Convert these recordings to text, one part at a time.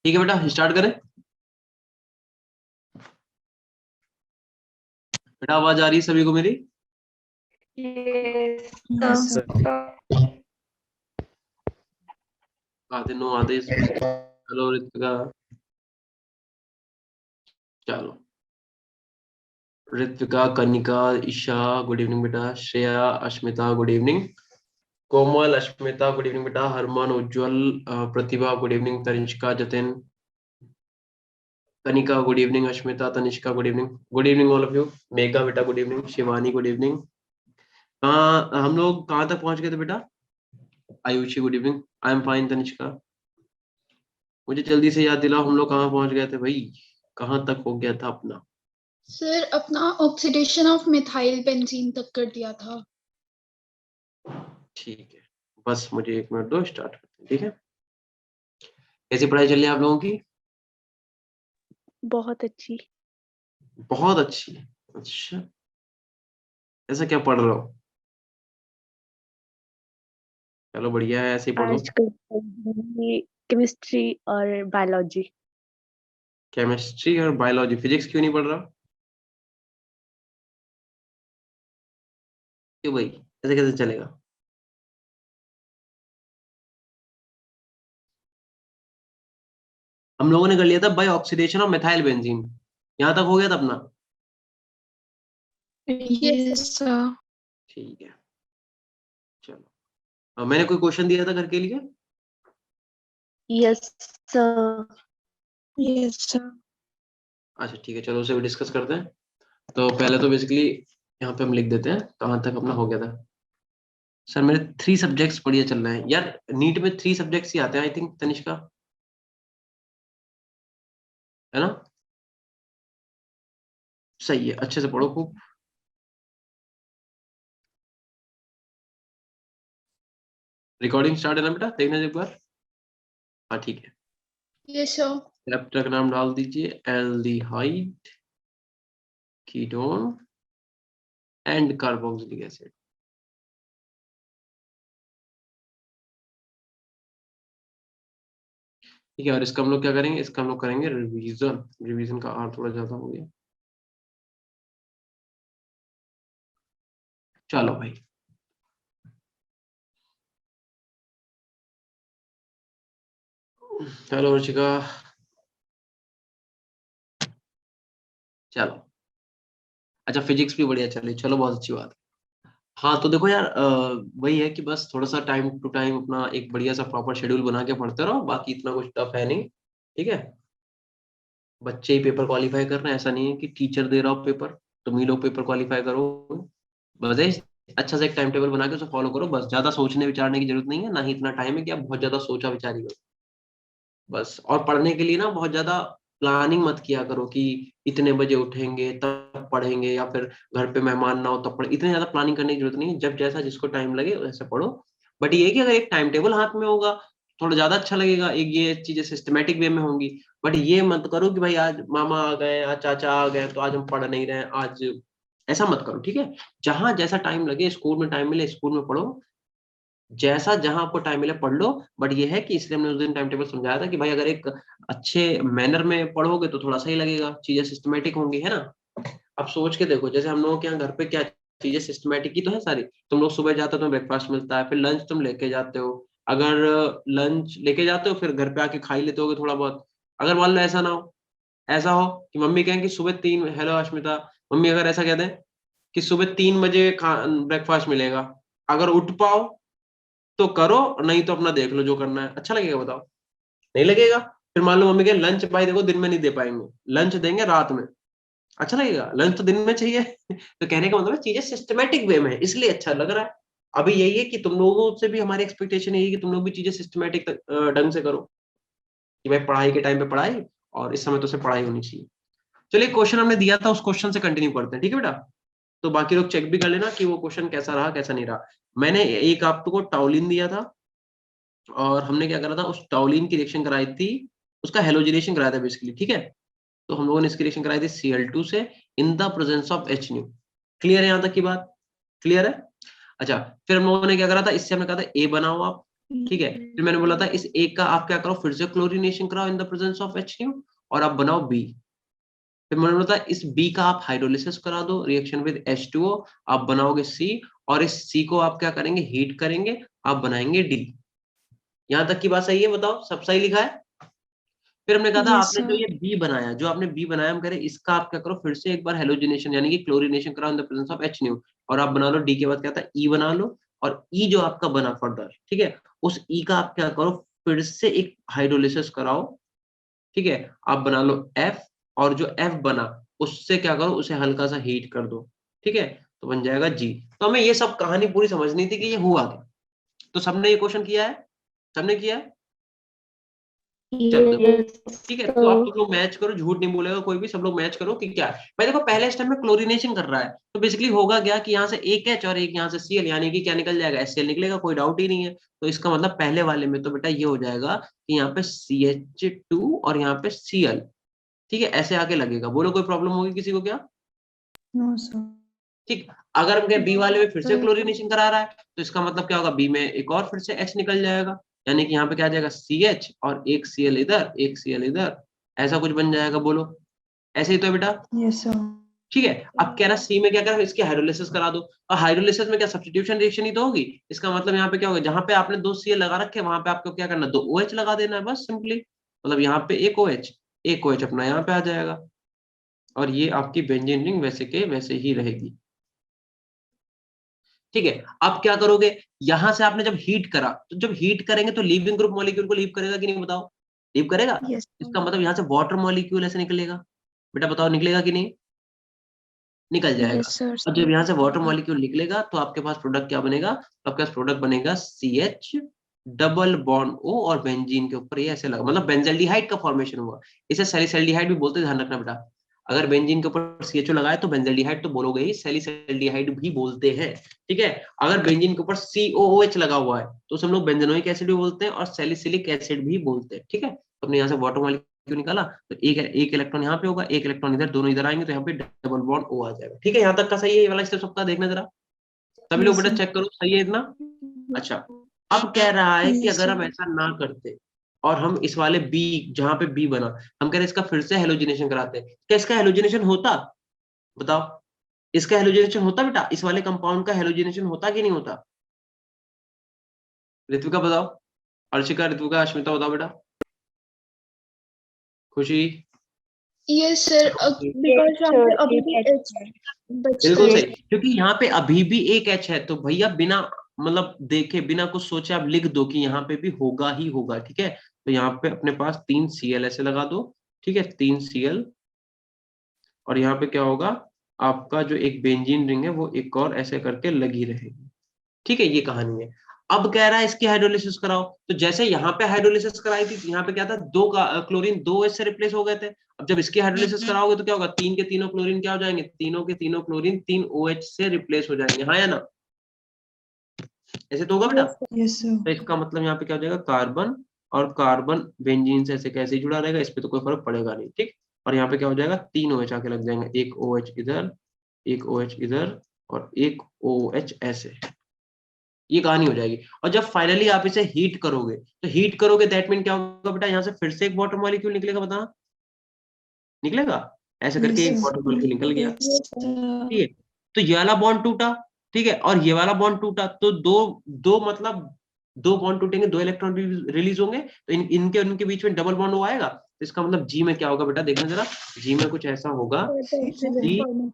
ठीक है बेटा, स्टार्ट करें। बेटा आवाज आ रही है सभी को मेरी? Yes, sir. आधे नो आधे हेलो ऋतिका। चलो ऋतिका, कनिका, ईशा गुड इवनिंग बेटा, Shreya, Ashmita good evening, Komal, Ashmita good evening बेटा, Harman, Ujjwal, Pratibha good evening, Tanishka, Jatin, Kanika good evening, Ashmita, Tanishka good evening all of you. Megha बेटा good evening, Shivani good evening. हम लोग कहाँ तक पहुंच गए थे बेटा? Ayushi good evening, I am fine Tanishka. मुझे जल्दी से याद दिलाओ, हम लोग कहाँ पहुंच गए थे भाई? कहाँ तक हो गया था अपना? सर अपना ऑक्सीडेशन ऑफ मिथाइल बेंजीन तक कर दिया था। ठीक है, बस मुझे 1 मिनट दो, स्टार्ट करते हैं। ठीक है, कैसी पढ़ाई चल रही है आप लोगों की? बहुत अच्छी। बहुत अच्छी। अच्छा, ऐसा क्या पढ़ रहे हो? चलो बढ़िया है, ऐसे ही पढ़ो। आजकल केमिस्ट्री और बायोलॉजी। केमिस्ट्री और बायोलॉजी, फिजिक्स क्यों नहीं पढ़ रहा? क्यों भाई, ऐसे कैसे चलेगा? हम लोगों ने कर लिया था by oxidation of methyl benzene, यहाँ तक हो गया था अपना। Yes sir. ठीक है, चलो। मैंने कोई क्वेश्चन दिया था घर के लिए? Yes sir. Yes sir. अच्छा ठीक है, चलो उसे भी डिस्कस करते हैं। तो पहले तो बेसिकली यहाँ पे हम लिख देते हैं कहाँ तक अपना हो गया था। सर मेरे 3 सब्जेक्ट्स बढ़िया चल रहे हैं यार, नीट में 3 सब्जेक्ट्स ही आते हैं आई थिंक तनिष्का, है ना? सही है, अच्छे से पढ़ो खूब। रिकॉर्डिंग स्टार्ट है ना बेटा, देखना एक बार। हाँ ठीक है, यस सर। चैप्टर का नाम डाल दीजिए aldehyde, ketone and carboxylic acid. ठीक है, और इसका हम लोग क्या करेंगे? इसका हम लोग करेंगे रिवीजन। रिवीजन का आर थोड़ा ज्यादा हो गया। चलो भाई, चलो ऋषिका, चलो। अच्छा फिजिक्स भी बढ़िया चल रही, चलो बहुत अच्छी बात है। हाँ तो देखो यार, वही है कि बस थोड़ा सा टाइम टू टाइम अपना एक बढ़िया सा प्रॉपर शेड्यूल बना के पढ़ते रहो, बाकी इतना कुछ टफ है नहीं। ठीक है, बच्चे ही पेपर क्वालिफाई कर रहे हैं, ऐसा नहीं है कि टीचर दे रहा हो पेपर तुम ही लोग पेपर क्वालिफाई करो। बस अच्छा सा एक टाइम टेबल बना के उसे फॉलो करो, बस ज्यादा सोचने विचारने की जरूरत नहीं है, ना ही इतना टाइम है कि आप बहुत ज्यादा सोचा विचारी करो। बस, और पढ़ने के लिए ना बहुत ज्यादा प्लानिंग मत किया करो कि इतने बजे उठेंगे तब पढ़ेंगे, या फिर घर पे मेहमान ना हो तब पढ़े, इतनी ज्यादा प्लानिंग करने की जरूरत नहीं है, जब जैसा जिसको टाइम लगे वैसे पढ़ो। बट ये है कि अगर एक टाइम टेबल हाथ में होगा थोड़ा ज्यादा अच्छा लगेगा, एक ये चीजें सिस्टमेटिक वे में होंगी। बट ये मत करो कि भाई आज मामा आ गए, आज चाचा आ गए तो आज हम पढ़ नहीं रहे हैं आज, ऐसा मत करो। ठीक है, जहां जैसा टाइम लगे, स्कूल में टाइम मिले स्कूल में पढ़ो, जैसा जहां आपको टाइम मिले पढ़ लो। बट ये है कि इसलिए हमने उस दिन टाइम टेबल समझाया था कि भाई अगर एक अच्छे मैनर में पढ़ोगे तो थोड़ा सही लगेगा, चीजें सिस्टमेटिक होंगी, है ना? अब सोच के देखो, जैसे हम लोगों के यहाँ घर पे क्या चीजें सिस्टमेटिक ही तो है सारी। तुम लोग सुबह जाते हो तो ब्रेकफास्ट मिलता है, फिर लंच तुम लेके जाते हो, अगर लंच लेके जाते हो फिर घर पे आके खा ही लेते होगे थोड़ा बहुत। अगर मान लो ऐसा हो कि मम्मी कहें कि सुबह 3, हेलो अश्मिता, मम्मी अगर ऐसा कह दें कि सुबह 3 बजे ब्रेकफास्ट मिलेगा, अगर उठ पाओ तो करो, नहीं तो अपना देख लो जो करना है, अच्छा लगेगा बताओ? नहीं लगेगा। फिर मान लो मम्मी के लंच भाई देखो दिन में नहीं दे पाएंगे, लंच देंगे रात में, अच्छा लगेगा? लंच तो दिन में चाहिए। तो कहने का मतलब है चीजें सिस्टमेटिक वे में है इसलिए अच्छा लग रहा है। अभी यही है कि तुम लोगों से भी हमारी एक्सपेक्टेशन यही है कि तुम लोग भी चीजें सिस्टमेटिक ढंग से करो, कि भाई पढ़ाई के टाइम पे पढ़ाई और इस समय तो से पढ़ाई होनी चाहिए। चलिए, क्वेश्चन हमने दिया था उस क्वेश्चन से कंटिन्यू करते हैं, ठीक है बेटा? तो बाकी लोग चेक भी कर लेना कि वो क्वेश्चन कैसा रहा कैसा नहीं रहा। मैंने एक आपको टाउलिन दिया था, और हमने क्या करा था, उस टाउलिन की रिएक्शन कराई थी, उसका हेलोजिनेशन कराया था बेसिकली। ठीक है, तो हम लोगों ने इसकी रिएक्शन कराई थी Cl2 से इन the presence of H new. Clear है यहाँ तक की बात? क्लियर है? अच्छा, फिर हम लोगों ने क्या करा था, इससे हमने कहा था ए बनाओ आप, ठीक है, फिर मैंने बोला था इस एक का आप क्या करो, फिर से क्लोरीनेशन कराओ इन द प्रेजेंस ऑफ HNO और आप बनाओ B। फिर मैंने बोला था इस B का आप हाइड्रोलिसिस करा दो रिएक्शन विद H2O, आप बनाओगे C, और इस C को आप क्या करेंगे, हीट करेंगे, आप बनाएंगे D। यहां तक की बात सही है? बताओ, सब सही लिखा है? फिर हमने कहा था Yes, आपने जो sir. ये बी बनाया, जो आपने बी बनाया, हम कह रहे हैं इसका आप क्या करो, फिर से एक बार हेलोजिनेशन यानी कि क्लोरीनेशन कराओ इन द प्रेजेंस ऑफ HNO, और आप बना लो डी के बाद क्या था, ई बना लो, और ई जो आपका बना फर्दर, ठीक है, उस ई का आप क्या करो, फिर से एक हाइड्रोलिसिस कराओ, ठीक है, आप बना लो एफ, और जो एफ बना उससे क्या करो, उसे हल्का सा हीट कर दो, ठीक है, तो बन जाएगा जी। तो हमें ये सब कहानी पूरी समझनी थी कि ये हुआ क्या। तो सबने ये क्वेश्चन किया है? सबने किया है? चलो देखो, Yes, ठीक है, तो आप sir. सब लोग मैच करो, झूठ नहीं बोलेगा कोई भी, सब लोग मैच करो कि क्या है। भाई देखो, पहले स्टेप में क्लोरीनेशन कर रहा है, तो बेसिकली होगा क्या कि यहाँ से एक एच और एक यहाँ से Cl, यानी कि क्या निकल जाएगा, HCl निकलेगा, कोई डाउट ही नहीं है। तो इसका मतलब पहले वाले में तो बेटा ये हो जाएगा कि यहाँ पे CH2 और यहाँ पे Cl, ठीक है, ऐसे आके लगेगा। बोलो, कोई प्रॉब्लम होगी किसी को क्या? No, sir. ठीक, अगर हम कहें बी वाले में फिर से Sir. क्लोरीनेशन करा रहा है, तो इसका मतलब क्या होगा, बी में एक और फिर से H निकल जाएगा, यानी कि यहाँ पे क्या आ जाएगा, CH और एक Cl इधर, एक Cl इधर, ऐसा कुछ बन जाएगा। बोलो, ऐसे ही तो है बेटा। Yes, sir. ठीक है, अब कह रहा सी में क्या करा, इसकी हाइड्रोलिसिस करा दो, और हाइड्रोलिसिस में क्या सब्स्टिट्यूशन रिएक्शन ही तो होगी। इसका मतलब यहाँ पे क्या होगा, जहां पे आपने दो Cl लगा रखे वहां पे आपको क्या करना, दो OH लगा देना है, बस सिंपली। मतलब यहाँ पे एक OH, एक OH अपना यहाँ पे आ जाएगा, और ये आपकी बेंजीन रिंग वैसे के वैसे ही रहेगी। ठीक है, अब क्या करोगे, यहां से आपने जब हीट करा, तो जब हीट करेंगे तो लीविंग ग्रुप मॉलिक्यूल को लीव करेगा कि नहीं, बताओ? लीव करेगा। Yes, sir. इसका मतलब यहाँ से वाटर मॉलिक्यूल ऐसे निकलेगा, बेटा बताओ निकलेगा कि नहीं? निकल Yes, जाएगा। sir. और जब यहाँ से वाटर मॉलिक्यूल निकलेगा तो आपके पास प्रोडक्ट क्या बनेगा, तो आपके पास प्रोडक्ट बनेगा CH डबल बॉन्ड O, और बेंजीन के ऊपर ये ऐसे लगा, मतलब बेंजल्डिहाइड का फॉर्मेशन हुआ। इसे सैलिसल्डिहाइड भी बोलते हैं, ध्यान रखना बेटा। अगर बेंजीन के ऊपर CHO लगाए तो बेंजल्डिहाइड तो बोलोगे ही, सैलिसल्डिहाइड भी बोलते हैं। ठीक है, अगर बेंजीन के ऊपर COOH लगा हुआ है तो उसे हम लोग बेंजोइक एसिड भी बोलते हैं और सैलिसिलिक एसिड भी बोलते हैं। ठीक है, तो हमने यहाँ से वाटर मॉलिक्यूल निकाला, तो एक इलेक्ट्रॉन यहाँ पे होगा, एक इलेक्ट्रॉन इधर, दोनों इधर आएंगे, तो यहाँ पे डबल बॉन्ड O आ जाएगा। ठीक है, यहाँ तक का सही है? ये वाला स्टेप सबका देखना जरा, सभी लोग Yes, बेटा sir. चेक करो, सही है इतना? अच्छा, अब कह रहा है कि Yes, अगर sir. हम ऐसा ना करते और हम इस वाले बी, जहां पे बी बना, हम कह रहे हैं इसका फिर से हेलोजिनेशन कराते हैं, क्या इसका हेलोजिनेशन होता? बताओ, इसका हेलोजिनेशन होता बेटा? इस वाले कंपाउंड का हेलोजिनेशन होता कि नहीं होता? ऋत्विका बताओ, अर्शिका, ऋत्विका, अश्मिता बताओ बेटा, खुशी। Yes, sir. Yes, Because यहाँ sir. पे अभी एक भी H H है. बचता बिल्कुल है. Yes. सही, क्योंकि यहाँ पे अभी भी एक एच है, तो भैया बिना मतलब देखे, बिना कुछ सोचे आप लिख दो कि यहाँ पे भी होगा ही होगा। ठीक है, तो यहाँ पे अपने पास 3 Cl ऐसे लगा दो, ठीक है, 3 Cl, और यहाँ पे क्या होगा, आपका जो एक बेंजीन रिंग है वो एक और ऐसे करके लगी रहेगी। ठीक है, ये कहानी है। अब कह रहा है इसकी हाइड्रोलिसिस कराओ, तो जैसे यहाँ पे हाइड्रोलिसिस कराई थी, यहाँ पे क्या था, दो का क्लोरीन दो एच से रिप्लेस हो गए थे। अब जब इसकी हाइड्रोलिसिस कराओगे तो क्या होगा, तीन के तीनों क्लोरीन क्या हो जाएंगे, तीनों के तीनों क्लोरीन 3 OH से रिप्लेस हो जाएंगे, हाँ या ना? ऐसे तो होगा बेटा। Yes, sir. Yes, sir. तो इसका मतलब यहाँ पे क्या हो जाएगा, कार्बन और कार्बन बेंजीन से ऐसे कैसे ही जुड़ा रहेगा, इस पे तो कोई फर्क पड़ेगा नहीं। ठीक, और यहाँ पे क्या हो जाएगा, 3 OH आके लग जाएंगे, एक OH इधर, एक OH इधर, और एक OH ऐसे। ये कहानी हो जाएगी। और जब फाइनली आप इसे हीट करोगे, तो हीट करोगे दैट मीन क्या होगा बेटा, यहाँ से फिर से एक वाटर मॉलिक्यूल निकलेगा, बताना निकलेगा, ऐसे करके Yes, एक sir. वाटर मॉलिक्यूल निकल गया। Yes, sir. ठीक है, तो ये वाला बॉन्ड टूटा, ठीक है, और ये वाला बॉन्ड टूटा, तो दो दो मतलब दो बॉन्ड टूटेंगे, दो इलेक्ट्रॉन रिलीज होंगे, तो इनके उनके बीच में डबल बॉन्ड आएगा। तो इसका मतलब जी में क्या होगा बेटा, देखना जरा, जी में कुछ ऐसा होगा कि,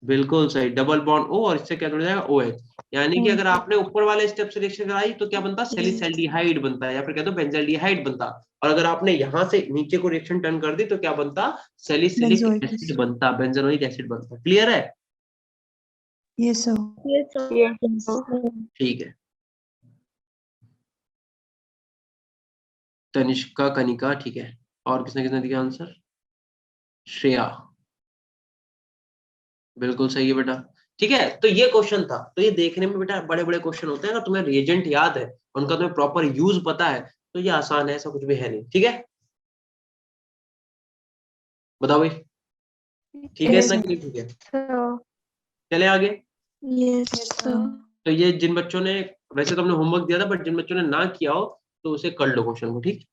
बिल्कुल सही, डबल बॉन्ड O, और इससे क्या जुड़ जाएगा, OH। यानी कि अगर आपने ऊपर वाले स्टेप से रिएक्शन कराई तो क्या बनता, सैलिसल्डिहाइड बनता है, या फिर कहते हो बेंजल्डिहाइड बनता। और अगर आपने यहां से नीचे को रिएक्शन टर्न कर दी तो क्या बनता, सैलिसिलिक Benzoic एसिड acid. बनता, बेंजोइक एसिड बनता। क्लियर है? Yes, sir. Yes, sir. Yes, sir. ठीक है, तनिष्का, कनिका, ठीक है, और किसने किसने दिया आंसर, श्रेया, बिल्कुल सही है बेटा। ठीक है, तो ये क्वेश्चन था। तो ये देखने में बेटा बड़े बड़े क्वेश्चन होते हैं, अगर तुम्हें रिएजेंट याद है, उनका तुम्हें प्रॉपर यूज पता है, तो ये आसान है, ऐसा कुछ भी है नहीं। ठीक है, बताओ भाई, ठीक है Yes, इतना sir. कि नहीं ठीक है? So, चले आगे। Yes, sir. तो ये जिन बच्चों ने वैसे तो हमने होमवर्क दिया था, बट जिन बच्चों ने ना किया हो तो उसे कर लो क्वेश्चन को, ठीक?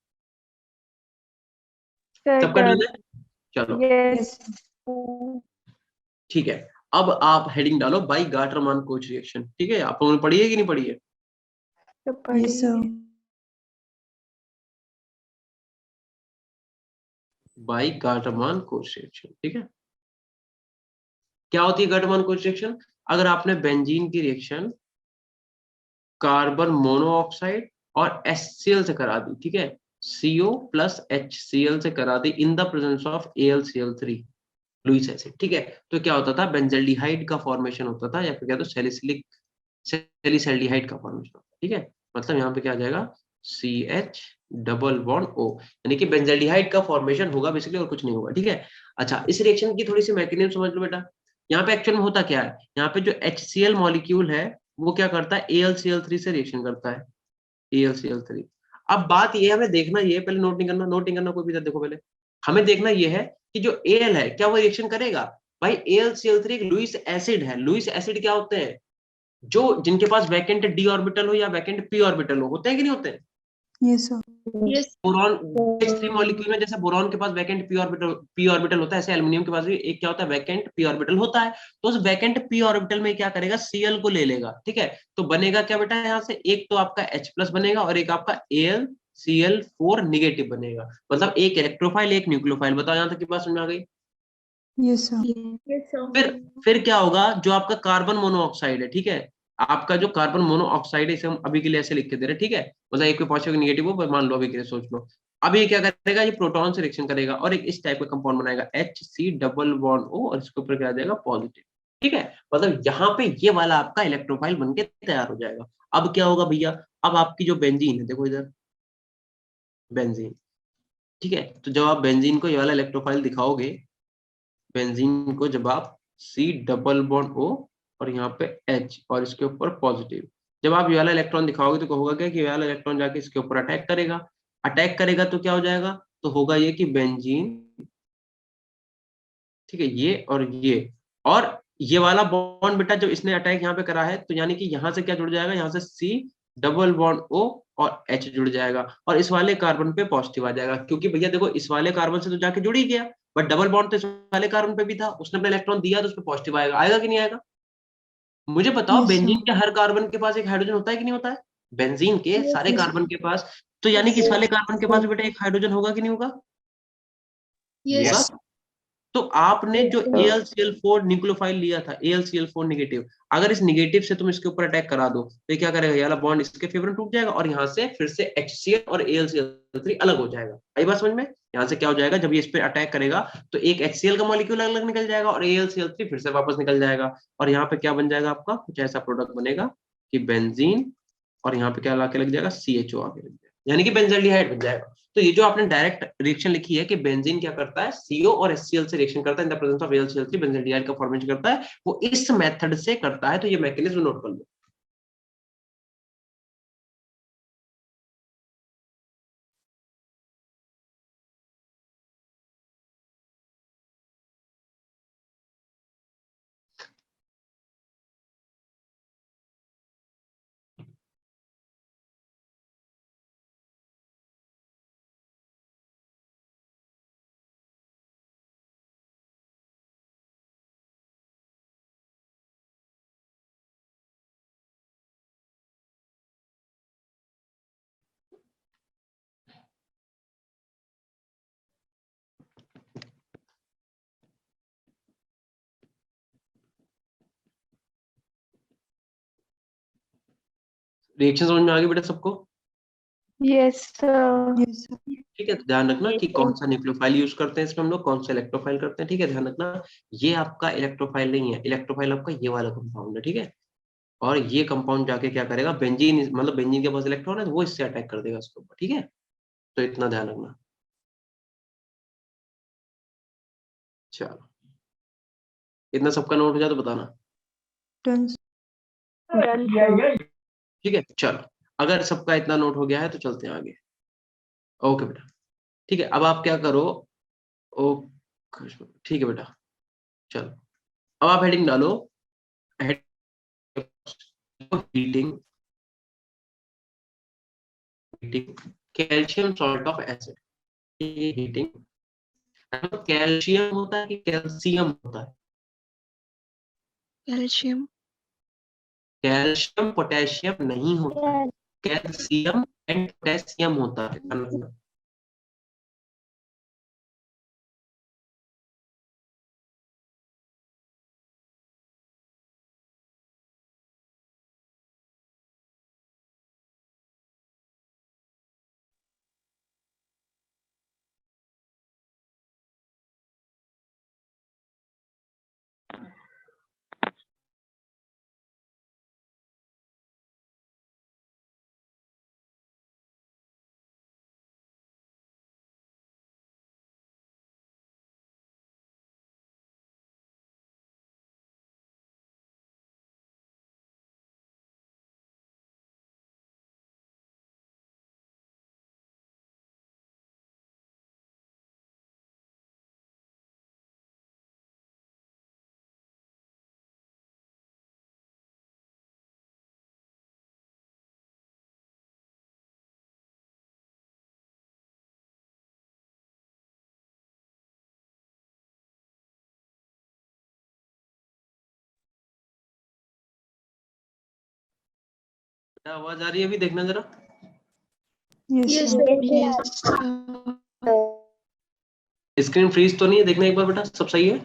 सबका डन है? चलो यस ठीक है। अब आप हेडिंग डालो बाई गाटरमान कोच रिएक्शन, ठीक है? आप लोगों ने पढ़ी है कि नहीं पढ़ी है? Yes sir by Gattermann coach reaction, ठीक है? क्या होती है गाटरमान कोच रिएक्शन? अगर आपने बेंजीन की रिएक्शन कार्बन मोनोऑक्साइड और HCl से करा दी, ठीक है, CO प्लस HCl से करा दी in the presence of AlCl3 Lewis acid, ठीक है, तो क्या होता था? बेंजल्डिहाइड का फॉर्मेशन होता था, या फिर क्या, तो सैलिसिलिक सैलिसल्डिहाइड का फॉर्मेशन होता है, ठीक है? मतलब यहाँ पे क्या आ जाएगा? CH डबल बॉन्ड O, यानी कि बेंजल्डिहाइड का फॉर्मेशन होगा बेसिकली, और कुछ नहीं होगा, ठीक है? अच्छा, इस रिएक्शन की थोड़ी सी मैकेनिज्म समझ लो बेटा। यहाँ पे एक्चुअल में होता क्या है? यहाँ पे जो HCl मॉलिक्यूल है वो क्या करता है? AlCl3 से रिएक्शन करता है, AlCl3। अब बात ये है, हमें देखना ये है, पहले नोट नहीं करना, नोट नहीं करना कोई भी, देखो पहले हमें देखना ये है कि जो Al है क्या वो रिएक्शन करेगा? भाई AlCl3 एक लुईस एसिड है। लुईस एसिड क्या होते हैं? जो जिनके पास वैकेंट d ऑर्बिटल हो या वैकेंट p ऑर्बिटल हो, होते हैं कि नहीं होते हैं? Yes sir Yes. Boron H3 molecule में जैसे बोरॉन के पास वैकेंट p ऑर्बिटल होता है, ऐसे एल्युमिनियम के पास भी एक क्या होता है? वैकेंट p ऑर्बिटल होता है। तो उस वैकेंट p ऑर्बिटल में क्या करेगा? Cl को ले लेगा, ठीक है? तो बनेगा क्या बेटा? यहाँ से एक तो आपका H प्लस बनेगा और एक आपका AlCl4 निगेटिव बनेगा। मतलब एक इलेक्ट्रोफाइल एक न्यूक्लियोफाइल। बताओ यहाँ तक की बात समझ में आ गई? Yes sir Yes, sir. फिर क्या होगा? जो आपका कार्बन मोनोऑक्साइड है, ठीक है, आपका जो कार्बन मोनोऑक्साइड है, इसे हम अभी के लिए ऐसे लिख के दे रहे हैं, ठीक है? मतलब एक पे पॉजिटिव निगेटिव हो, मान लो अभी के लिए सोच लो। अब ये क्या करेगा? ये प्रोटॉन से रिएक्शन करेगा और एक इस टाइप का कंपाउंड बनाएगा, HC डबल बॉन्ड O, और इसके ऊपर क्या आ जाएगा? पॉजिटिव, ठीक है? मतलब यहाँ पे ये वाला आपका इलेक्ट्रोफाइल बनके तैयार हो जाएगा। अब क्या होगा भैया? अब आपकी जो बेंजीन है, देखो इधर बेंजीन, ठीक है, तो जब आप बेंजीन को ये वाला इलेक्ट्रोफाइल दिखाओगे, बेंजीन को जब आप C डबल बॉन्ड O और यहाँ पे H और इसके ऊपर पॉजिटिव, जब आप ये वाला इलेक्ट्रॉन दिखाओगे तो होगा क्या कि ये वाला इलेक्ट्रॉन जाके इसके ऊपर अटैक करेगा। अटैक करेगा तो क्या हो जाएगा? तो होगा ये कि बेंजीन, ठीक है, ये और ये वाला बॉन्ड बेटा जब इसने अटैक यहाँ पे करा है, तो यानी कि यहाँ से क्या जुड़ जाएगा? यहाँ से C डबल बॉन्ड O और H जुड़ जाएगा, और इस वाले कार्बन पे पॉजिटिव आ जाएगा, क्योंकि भैया देखो इस वाले कार्बन से तो जाके जुड़ ही गया, बट डबल बॉन्ड तो इस वाले कार्बन पे भी था, उसने अपना इलेक्ट्रॉन दिया तो उस पर पॉजिटिव आएगा। आएगा कि नहीं आएगा? मुझे बताओ, यस बेंजीन सर के हर कार्बन के पास एक हाइड्रोजन होता है कि नहीं होता है? बेंजीन के Yes, सारे यस कार्बन के पास, तो यानी कि इस वाले कार्बन के पास भी बेटा एक हाइड्रोजन होगा कि नहीं होगा? yes, होगा। यस तो आपने जो सर AlCl4 न्यूक्लियोफाइल लिया था, AlCl4 निगेटिव, अगर इस निगेटिव से तुम इसके ऊपर अटैक करा दो तो ये क्या करेगा? ये वाला बॉन्ड इसके फेवर में टूट जाएगा और यहाँ से फिर से HCl और AlCl3 अलग हो जाएगा। आई बात समझ में? यहाँ से क्या हो जाएगा? जब ये इस पे अटैक करेगा तो एक HCl का मॉलिक्यूल अलग निकल जाएगा और AlCl3 फिर से वापस निकल जाएगा, और यहाँ पे क्या बन जाएगा? आपका कुछ ऐसा प्रोडक्ट बनेगा कि बेंजीन, और यहाँ पे क्या लाके लग जाएगा? CHO आके लग जाएगा, यानी कि बेंजल्डिहाइड बन जाएगा। तो ये जो आपने डायरेक्ट रिएक्शन लिखी है कि बेंजीन क्या करता है? CO और HCl से रिएक्शन करता है इन the presence of AlCl3, benzaldehyde का फॉर्मेशन करता है, वो इस मेथड से करता है। तो ये मैकेनिज्म नोट कर लो। रिएक्शन समझ में आ गई बेटा सबको? Yes sir yes, sir. ठीक है, तो ध्यान रखना Yes, कि sir. कौन सा न्यूक्लियोफाइल यूज करते हैं इसमें हम लोग, कौन सा इलेक्ट्रोफाइल करते हैं, ठीक है? ध्यान रखना, ये आपका इलेक्ट्रोफाइल नहीं है, इलेक्ट्रोफाइल आपका ये वाला कंपाउंड है, ठीक है? और ये कंपाउंड जाके क्या करेगा? बेंजीन, मतलब बेंजीन के पास इलेक्ट्रॉन है तो वो इससे अटैक कर देगा उसके ऊपर, ठीक है? तो इतना ध्यान रखना। चलो, इतना सबका नोट हो जाए तो बताना, डन ठीक है? चलो, अगर सबका इतना नोट हो गया है तो चलते हैं आगे। ओके बेटा, ठीक है, अब आप क्या करो? ओके, ठीक है बेटा, चलो अब आप हेडिंग डालो, heating heating calcium salt of acid, ये हीटिंग। कैल्शियम होता है कि कैल्शियम होता है? कैल्शियम। कैल्शियम पोटेशियम नहीं होता है, कैल्शियम एंड पोटेशियम होता है, ध्यान रखना। क्या आवाज आ रही है अभी? देखना जरा। Yes, Yes, sir. sir. Yes, sir. Screen freeze तो नहीं है? देखना एक बार बेटा, सब सही है?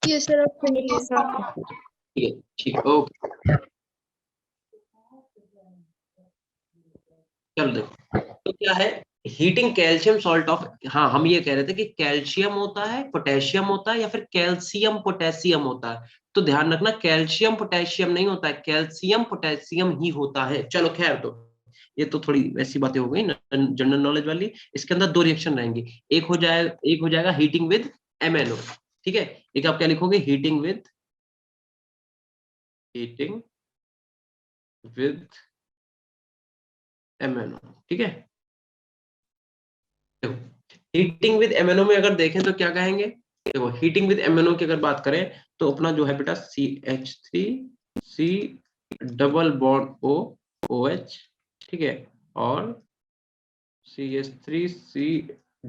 Yes, sir. अब सही है। ठीक है, ठीक है, ओके। चलो देखो, तो क्या है हीटिंग कैल्शियम सॉल्ट ऑफ, हाँ हम ये कह रहे थे कि कैल्शियम होता है, पोटेशियम होता है, या फिर कैल्शियम पोटेशियम होता है। तो ध्यान रखना, कैल्शियम पोटेशियम नहीं होता है, कैल्शियम पोटेशियम ही होता है। चलो खैर, तो ये तो थोड़ी ऐसी बातें हो गई ना जनरल नॉलेज वाली। इसके अंदर दो रिएक्शन रहेंगी, एक हो जाएगा हीटिंग विद MnO, ठीक है। एक आप क्या लिखोगे, हीटिंग विद MnO, ठीक है। देखो, हीटिंग विद MnO में अगर देखें तो क्या कहेंगे, देखो हीटिंग विद MnO की अगर बात करें तो अपना जो है बेटा CH3C double bond O OH, ठीक है, और CH3C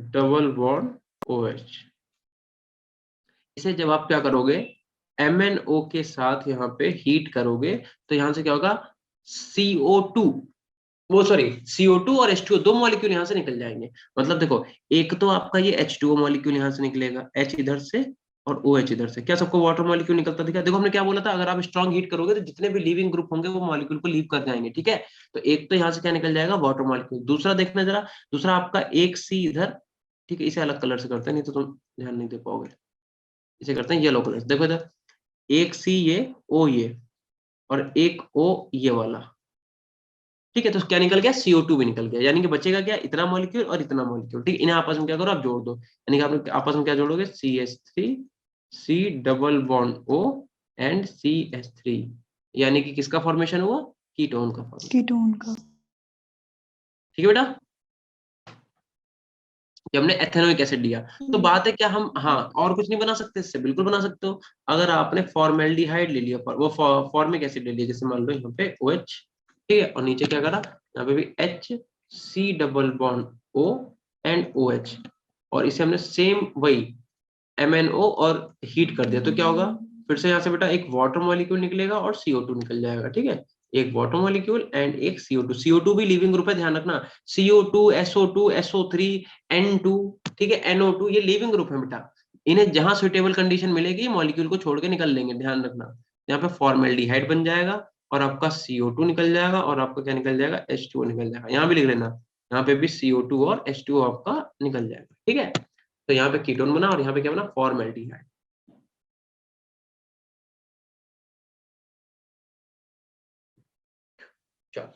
डबल बॉन्ड OH। इसे जब आप क्या करोगे, MnO के साथ यहाँ पे हीट करोगे तो यहाँ से क्या होगा, CO2, वो सॉरी CO2 और H2O दो मॉलिक्यूल यहाँ से निकल जाएंगे। मतलब देखो, एक तो आपका ये H2O मॉलिक्यूल यहाँ से निकलेगा, H इधर से और OH इधर से। क्या सबको वाटर मॉलिक्यूल निकलता दिखा? देखो हमने क्या बोला था, अगर आप स्ट्रॉन्ग हीट करोगे तो जितने भी लिविंग ग्रुप होंगे वो मॉलिक्यूल को लीव कर जाएंगे, ठीक है। तो एक तो यहाँ से क्या निकल जाएगा, वाटर मॉलिक्यूल। दूसरा देखना जरा, दूसरा आपका एक C इधर, ठीक है, इसे अलग कलर से करते हैं, नहीं तो तुम ध्यान नहीं दे पाओगे। इसे करते हैं येलो कलर। देखो इधर एक C ये, O ये, और एक O ये वाला, ठीक है। तो क्या निकल गया, CO2 भी निकल गया। यानी कि बचेगा क्या, इतना मॉलिक्यूल और इतना मॉलिक्यूल, ठीक है। इन्हें आपस में क्या करो, आप जोड़ दो। यानी कि आप आपस में क्या जोड़ोगे, CH3C double bond O and CH3, यानी कि किसका फॉर्मेशन हुआ, कीटोन का फॉर्मेशन, Ketone का। ठीक है बेटा। कि हमने एथेनोइक एसिड लिया, तो बात है क्या हम, हाँ और कुछ नहीं बना सकते इससे? बिल्कुल बना सकते हो। अगर आपने फॉर्मेल्डिहाइड ले लिया, वो फॉर्मिक एसिड ले लिया, जैसे मान लो यहाँ पे OH, ठीक है, और नीचे क्या करा, यहाँ पे भी HC double bond O and OH, और इसे हमने सेम वही MnO और हीट कर दिया, तो क्या होगा, फिर से यहाँ से बेटा एक वाटर मॉलिक्यूल निकलेगा और CO2 निकल जाएगा, ठीक है। एक वाटर मॉलिक्यूल एंड एक CO2। CO2 भी लिविंग ग्रुप है, ध्यान रखना। CO2 SO2 SO3 N2, ठीक है, NO2, ये लिविंग ग्रुप है बेटा। इन्हें जहां सुइटेबल कंडीशन मिलेगी मॉलिक्यूल को छोड़ के निकल लेंगे, ध्यान रखना। यहाँ पे फॉर्मेल्डिहाइड बन जाएगा और आपका CO2 निकल जाएगा और आपका क्या निकल जाएगा, H2O निकल जाएगा। यहाँ भी लिख लेना, यहाँ पे भी CO2 और H2O आपका निकल जाएगा, ठीक है। तो यहाँ पे कीटोन बना और यहाँ पे क्या बना, फॉर्मेल्डिहाइड। चलो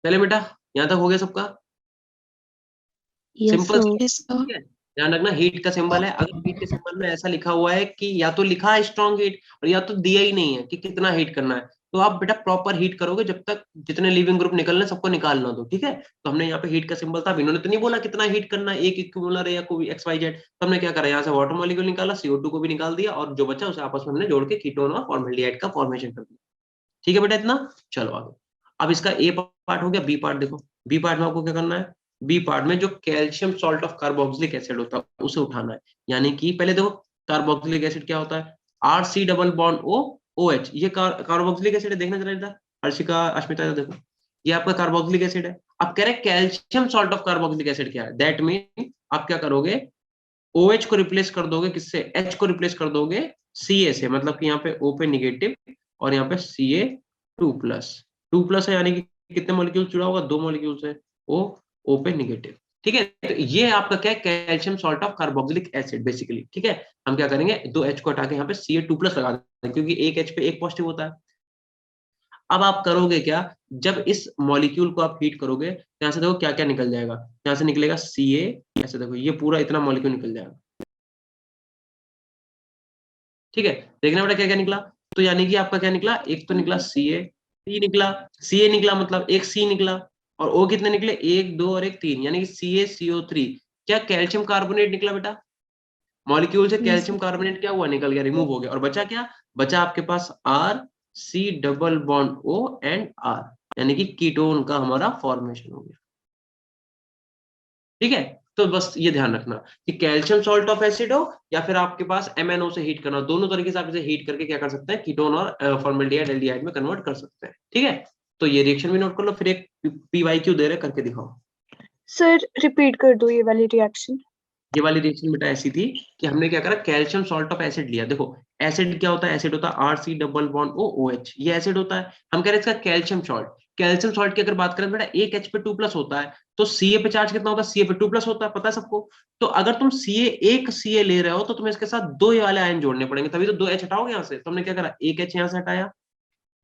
चले बेटा, यहाँ तक हो गया सबका? सिंपल, ठीक है। ध्यान रखना, हीट का सिंबल है, अगर हीट के सिंबल में ऐसा लिखा हुआ है कि या तो लिखा है स्ट्रॉन्ग हीट और या तो दिया ही नहीं है कि कितना हीट करना है, तो आप बेटा प्रॉपर हीट करोगे जब तक जितने लिविंग ग्रुप निकलने सबको निकालना दो, ठीक है। तो हमने यहाँ पे हीट का सिंबल था, अब इन्होंने तो नहीं बोला कितना हीट करना है, एक इक्विमोलर है या कोई XYZ, तो हमने क्या करा, यहाँ से वाटर मॉलिक्यूल निकाला, CO2 को भी निकाल दिया, और जो बचा उसे आपस में हमने जोड़ के कीटोन और फॉर्मल्डिहाइड का फॉर्मेशन कर दिया, ठीक है बेटा इतना। चलो आगे, अब इसका ए पार्ट हो गया, बी पार्ट देखो। बी पार्ट में आपको क्या करना है, बी पार्ट में जो calcium salt of carboxylic acid होता है उसे उठाना है। यानी कि पहले देखो कार्बोक्सिलिक एसिड क्या होता है, RC डबल बॉन्ड OH, ये कार्बोक्सिलिक एसिड है, देखना जरा इधर, हर्षिका अश्मिता इधर देखो, ये आपका कार्बोक्सिलिक एसिड है। अब कह रहे हैं calcium salt of carboxylic acid क्या है, दैट मीन आप क्या करोगे, OH को रिप्लेस कर दोगे किससे, H को रिप्लेस कर दोगे Ca से, मतलब कि यहाँ पे O पे निगेटिव और यहाँ पे Ca2+, 2+ है, यानी कि कितने मॉलिक्यूल जुड़ा होगा, 2 मॉलिक्यूल है, O पे निगेटिव, ठीक है। तो ये आपका क्या है, calcium salt of carboxylic acid basically, ठीक है। हम क्या करेंगे, 2 H को हटा के यहाँ पे Ca2+ लगा देंगे, क्योंकि एक H पे एक पॉजिटिव होता है। अब आप करोगे क्या, जब इस मॉलिक्यूल को आप हीट करोगे, यहाँ से देखो क्या क्या निकल जाएगा, यहाँ से निकलेगा Ca, ऐसे देखो ये पूरा इतना मॉलिक्यूल निकल जाएगा, ठीक है। देखना बेटा क्या क्या निकला, तो यानी कि आपका क्या निकला, एक तो निकला Ca निकला, मतलब एक C निकला, और O कितने निकले, 1 2 और 1 3, यानी कि CaCO3, क्या कैल्शियम कार्बोनेट निकला बेटा, मॉलिक्यूल से Yes, कैल्शियम sir. कार्बोनेट क्या हुआ, निकल गया, रिमूव हो गया, और बचा क्या, बचा आपके पास RC double bond O and R, यानी कि कीटोन का हमारा फॉर्मेशन हो गया, ठीक है। तो बस ये ध्यान रखना कि कैल्शियम सॉल्ट ऑफ एसिड हो या फिर आपके पास MnO से हीट करना, दोनों तरीके से आप इसे हीट करके क्या कर सकते हैं, कीटोन और फॉर्मल्डिहाइड एल्डिहाइड में कन्वर्ट कर सकते हैं, ठीक है। तो ये रिएक्शन भी नोट कर लो, फिर एक PYQ दे रहे करके दिखाओ। सर रिपीट कर दो ये वाली रिएक्शन। ये वाली रिएक्शन बेटा ऐसी थी कि हमने क्या करा, कैल्शियम सॉल्ट ऑफ एसिड लिया, देखो एसिड क्या होता है, एसिड होता है RC डबल बॉन्ड OH, ये एसिड होता है। हम कह रहे हैं इसका कैल्शियम सॉल्ट, कैल्शियम सॉल्ट की अगर बात करें बेटा, एक H पे 2+ होता है, तो Ca पे चार्ज कितना होता है, Ca पे 2+ होता है, पता है सबको। तो अगर तुम एक Ca ले रहे हो तो तुम्हें इसके साथ 2 ये वाले आयन जोड़ने पड़ेंगे, तभी तो 2 H हटाओगे यहाँ से। तो हमने क्या करा, एक H यहाँ से हटाया,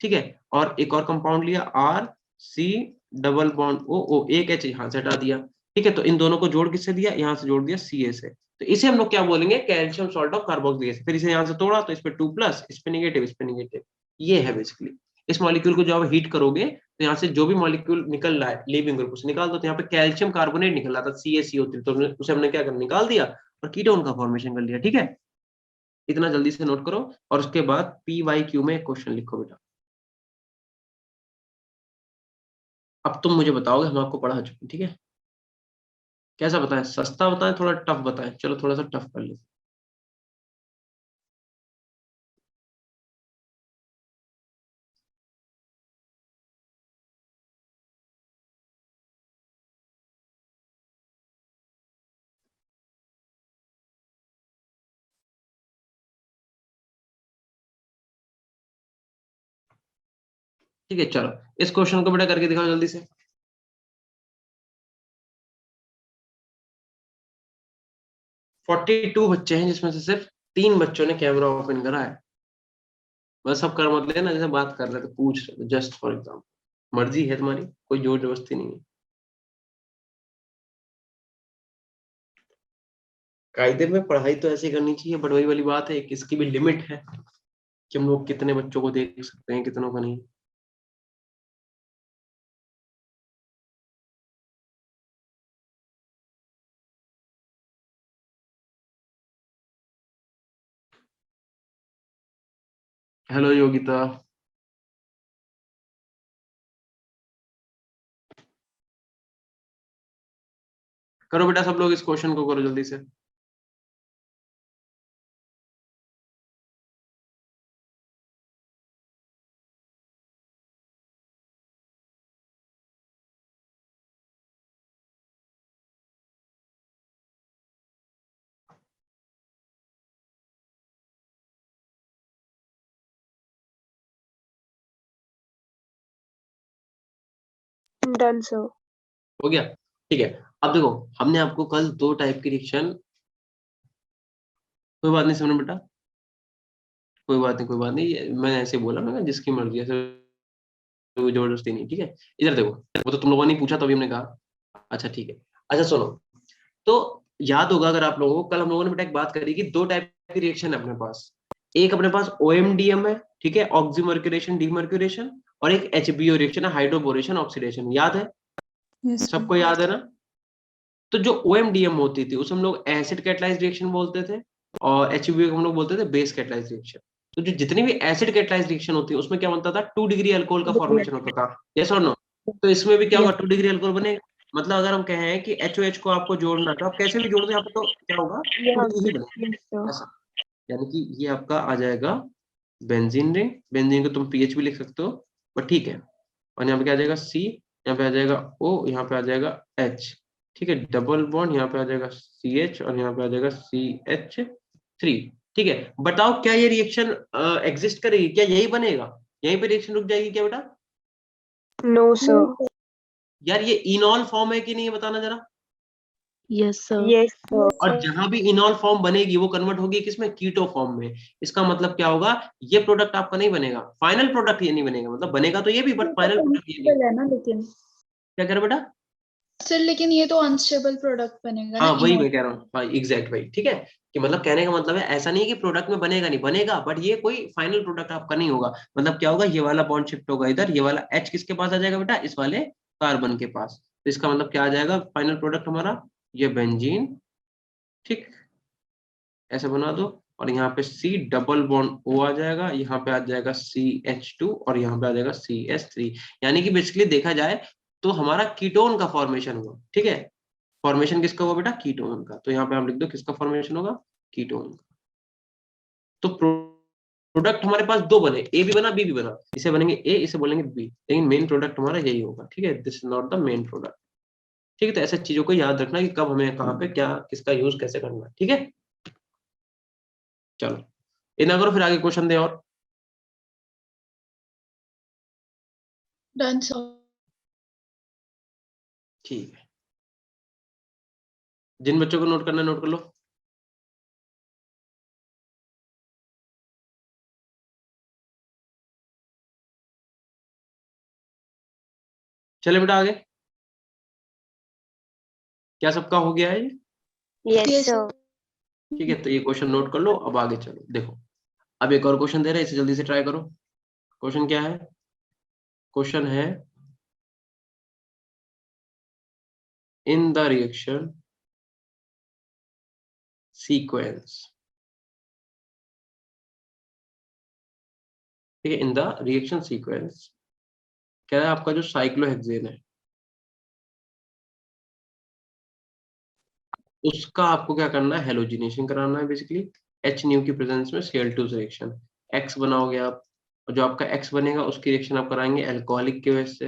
ठीक है, और एक और कंपाउंड लिया RC डबल बॉन्ड OO, एक H यहाँ से हटा दिया, ठीक है। तो इन दोनों को जोड़ किससे दिया, यहाँ से जोड़ दिया Ca से, तो इसे हम लोग क्या बोलेंगे, calcium salt of carboxylic acid. फिर इसे यहाँ से तोड़ा तो इस पे 2+, इस पे निगेटिव, इस पे निगेटिव, ये है बेसिकली। इस मॉलिक्यूल को जब आप हीट करोगे तो यहाँ से जो भी मॉलिक्यूल निकल रहा है लिविंग ग्रुप उसे निकाल दो, तो यहाँ पे कैल्शियम कार्बोनेट निकल रहा था CaCO3, तो उसे हमने क्या कर निकाल दिया और कीटोन का फॉर्मेशन कर लिया, ठीक है। इतना जल्दी से नोट करो, और उसके बाद PYQ में एक क्वेश्चन लिखो बेटा। अब तुम मुझे बताओगे, हम आपको पढ़ा चुके, ठीक है। कैसा बताएं, सस्ता बताएं थोड़ा टफ बताएं, चलो थोड़ा सा टफ कर लेते। ठीक है चलो, इस क्वेश्चन को बेटा करके दिखाओ जल्दी से। 42 बच्चे हैं जिसमें से सिर्फ 3 बच्चों ने कैमरा ओपन करा है। बस सब कर मत लेना, जैसे बात कर रहे थे पूछ रहे थे, जस्ट फॉर एग्जाम्पल, मर्जी है तुम्हारी, कोई जोर जबरदस्ती नहीं है। कायदे में पढ़ाई तो ऐसे करनी चाहिए, बट वही वाली बात है कि इसकी भी लिमिट है कि हम लोग कितने बच्चों को देख सकते हैं, कितनों को नहीं। हेलो योगिता, करो बेटा सब लोग, इस क्वेश्चन को करो जल्दी से। Done sir. हो गया, ठीक है। अब देखो, हमने आपको कल 2 टाइप की रिएक्शन, कोई बात नहीं समझ बेटा, कोई बात नहीं, कोई बात नहीं, मैंने ऐसे बोला ना, जिसकी मर्जी है, कोई जबरदस्ती नहीं, ठीक है। इधर देखो, वो तो तुम लोगों ने पूछा तभी हमने कहा, अच्छा ठीक है। अच्छा सुनो, तो याद होगा अगर आप लोगों को, कल हम लोगों ने बेटा एक बात करी कि 2 टाइप की रिएक्शन है अपने पास, एक अपने पास OMDM है, ठीक है, ऑक्सीमर्क्यूरेशन डीमर्क्यूरेशन, और एक HBO रिएक्शन है, हाइड्रोबोरेशन ऑक्सीडेशन। याद है? Yes, sir. सबको याद है ना? तो जो OMDM होती थी उसे हम लोग एसिड कैटलाइज्ड रिएक्शन बोलते थे, और HBO को हम लोग बोलते थे बेस कैटलाइज्ड रिएक्शन। तो जो जितनी भी एसिड कैटलाइज्ड रिएक्शन होती है उसमें क्या बनता था, 2 डिग्री अल्कोहल का फॉर्मेशन होता था। यस और नो? तो इसमें भी क्या होगा, 2 डिग्री अल्कोहल बनेगा। मतलब अगर हम कहें कि HOH को आपको जोड़ना है तो आप कैसे भी जोड़ दो, यहाँ पे तो क्या होगा, 2 डिग्री ही बनेगा। Yes, sir. ऐसा, यानी कि ये आपका आ जाएगा बेंजीन रिंग। बेंजीन को तुम पीएच भी लिख सकते हो, पर ठीक है। और यहाँ पे क्या आ जाएगा, सी, यहाँ पे आ जाएगा ओ, यहाँ पे आ जाएगा एच, ठीक है, डबल बॉन्ड, यहाँ पे आ जाएगा CH, और यहाँ पे आ जाएगा CH3। ठीक है, बताओ क्या ये रिएक्शन एग्जिस्ट करेगी? क्या यही बनेगा? यहीं पे रिएक्शन रुक जाएगी क्या बेटा? No, sir. यार ये इनॉल फॉर्म है कि नहीं, ये बताना जरा। Yes, sir. Yes, sir. और जहां भी इनॉल फॉर्म बनेगी वो कन्वर्ट होगी किसमें, कीटो फॉर्म में। इसका मतलब क्या होगा, ये प्रोडक्ट आपका नहीं बनेगा, फाइनल प्रोडक्ट ये नहीं बनेगा। मतलब बनेगा तो ये भी, बट फाइनल प्रोडक्ट ये नहीं। अनस्टेबल है ना लेकिन क्या कह रहे हो बेटा? सर, लेकिन ये तो अनस्टेबल प्रोडक्ट बनेगा हाँ ना वही इनॉल। मैं कह रहा हूँ, हाँ एग्जैक्ट वही, ठीक है। कि मतलब कहने का मतलब है ऐसा नहीं है कि प्रोडक्ट में बनेगा, नहीं बनेगा, बट ये कोई फाइनल प्रोडक्ट आपका नहीं होगा। मतलब क्या होगा, ये वाला बॉन्ड शिफ्ट होगा इधर, ये वाला H किसके पास आ जाएगा बेटा, इस वाले कार्बन के पास। तो इसका मतलब क्या आ जाएगा फाइनल प्रोडक्ट हमारा, ये बेंजीन। ठीक, ऐसे बना दो। और यहाँ पे C डबल बॉन्ड O आ जाएगा, यहाँ पे आ जाएगा CH2, और यहाँ पे आ जाएगा CH3। यानी कि बेसिकली देखा जाए तो हमारा कीटोन का फॉर्मेशन हुआ। ठीक है, फॉर्मेशन किसका हुआ बेटा, कीटोन का। तो यहाँ पे आप लिख दो किसका फॉर्मेशन होगा, कीटोन का। तो प्रोडक्ट हमारे पास दो बने, ए भी बना बी भी बना। इसे बनेंगे ए, इसे बोलेंगे बी, लेकिन मेन प्रोडक्ट हमारा यही होगा। ठीक है, this is not the main product. ठीक है, तो ऐसे चीजों को याद रखना कि कब हमें कहाँ पे क्या किसका यूज कैसे करना है। ठीक है, चलो इतना करो, फिर आगे क्वेश्चन दे। और डन सर। ठीक है, जिन बच्चों को नोट करना है नोट कर लो। चले बेटा आगे, क्या सबका हो गया है ये? Yes, Yes, sir. ठीक है, तो ये क्वेश्चन नोट कर लो। अब आगे चलो, देखो अब एक और क्वेश्चन दे रहे हैं, इसे जल्दी से ट्राई करो। क्वेश्चन क्या है? क्वेश्चन है, इन द रिएक्शन सीक्वेंस, ठीक है, इन द रिएक्शन सीक्वेंस कह रहा है आपका जो साइक्लोहेक्सेन है उसका आपको क्या करना है, हेलोजिनेशन कराना है बेसिकली। H न्यू की प्रेजेंस में Cl2 से रिएक्शन X बनाओगे आप, और जो आपका X बनेगा उसकी रिएक्शन आप कराएंगे अल्कोहलिक के वजह से,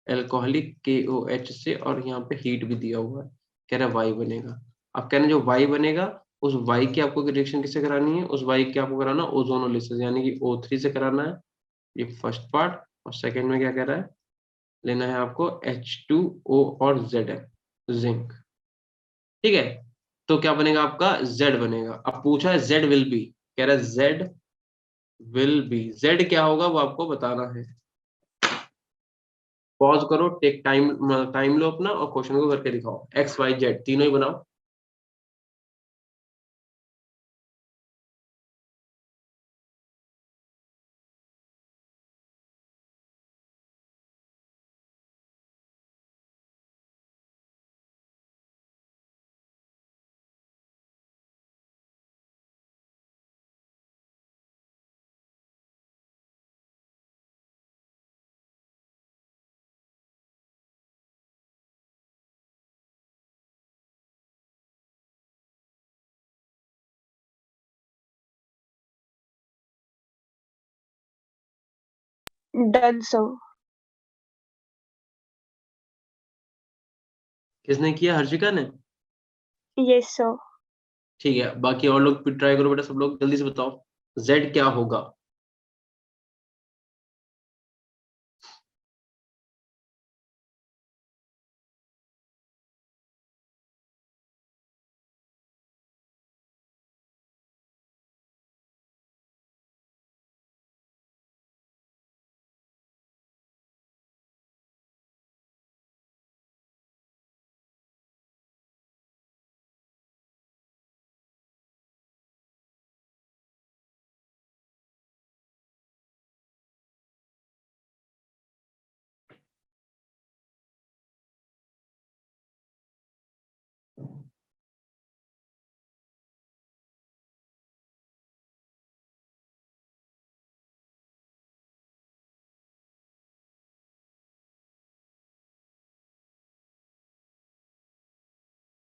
अल्कोहलिक KOH से, और यहाँ पे हीट भी दिया हुआ है, कह रहा है Y बनेगा। अब कह रहे हैं जो Y बनेगा उस Y की आपको रिएक्शन किससे करानी है, उस Y की आपको कराना ओजोनोलिसिस, यानी कि O3 से कराना है। ये फर्स्ट पार्ट। और सेकंड में क्या कह रहा है, लेना है आपको H2O और Zn, जिंक। ठीक है, तो क्या बनेगा आपका, Z बनेगा। अब पूछा है Z विल बी, कह रहा है Z विल बी, Z क्या होगा वो आपको बताना है। पॉज करो, टेक टाइम, टाइम लो अपना, और क्वेश्चन को करके दिखाओ। XYZ तीनों ही बनाओ। Done, sir. किसने किया, हर्षिका ने? Yes, sir. ठीक है, बाकी और लोग भी ट्राई करो बेटा, सब लोग जल्दी से बताओ Z क्या होगा।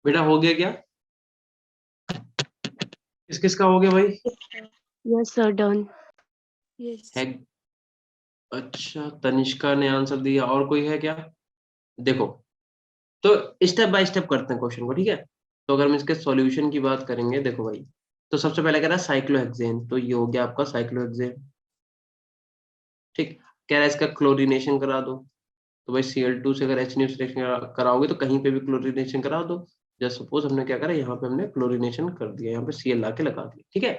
बेटा हो गया क्या? किस किस का हो गया भाई? Yes, sir. Done. है। अच्छा, तनिष्का ने आंसर दिया, और कोई है क्या? देखो, तो स्टेप बाय स्टेप करते हैं क्वेश्चन को, ठीक है? तो अगर हम इसके सॉल्यूशन की बात करेंगे, देखो भाई, तो सबसे पहले कह रहा है साइक्लोहेक्सेन, तो ये हो गया आपका साइक्लोहेक्सेन। ठीक। कह रहा है इसका क्लोरीनेशन करा दो, तो भाई Cl2 से अगर HNO सिलेक्शन कराओगे तो कहीं पे भी क्लोरीनेशन करा दो। जस्ट सपोज हमने क्या करा, यहाँ पे हमने क्लोरीनेशन कर दिया, यहाँ पे Cl ला के लगा दिया, ठीक है?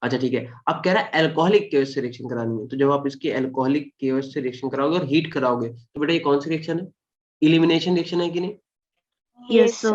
अच्छा ठीक है, अब कह रहा है अल्कोहलिक केओएच से रिएक्शन करानी है, तो जब आप इसकी अल्कोहलिक केओएच से रिएक्शन कराओगे और हीट कराओगे, तो बेटा ये कौन सी रिएक्शन है? इलिमिनेशन रिएक्शन है कि नहीं? Yes, sir.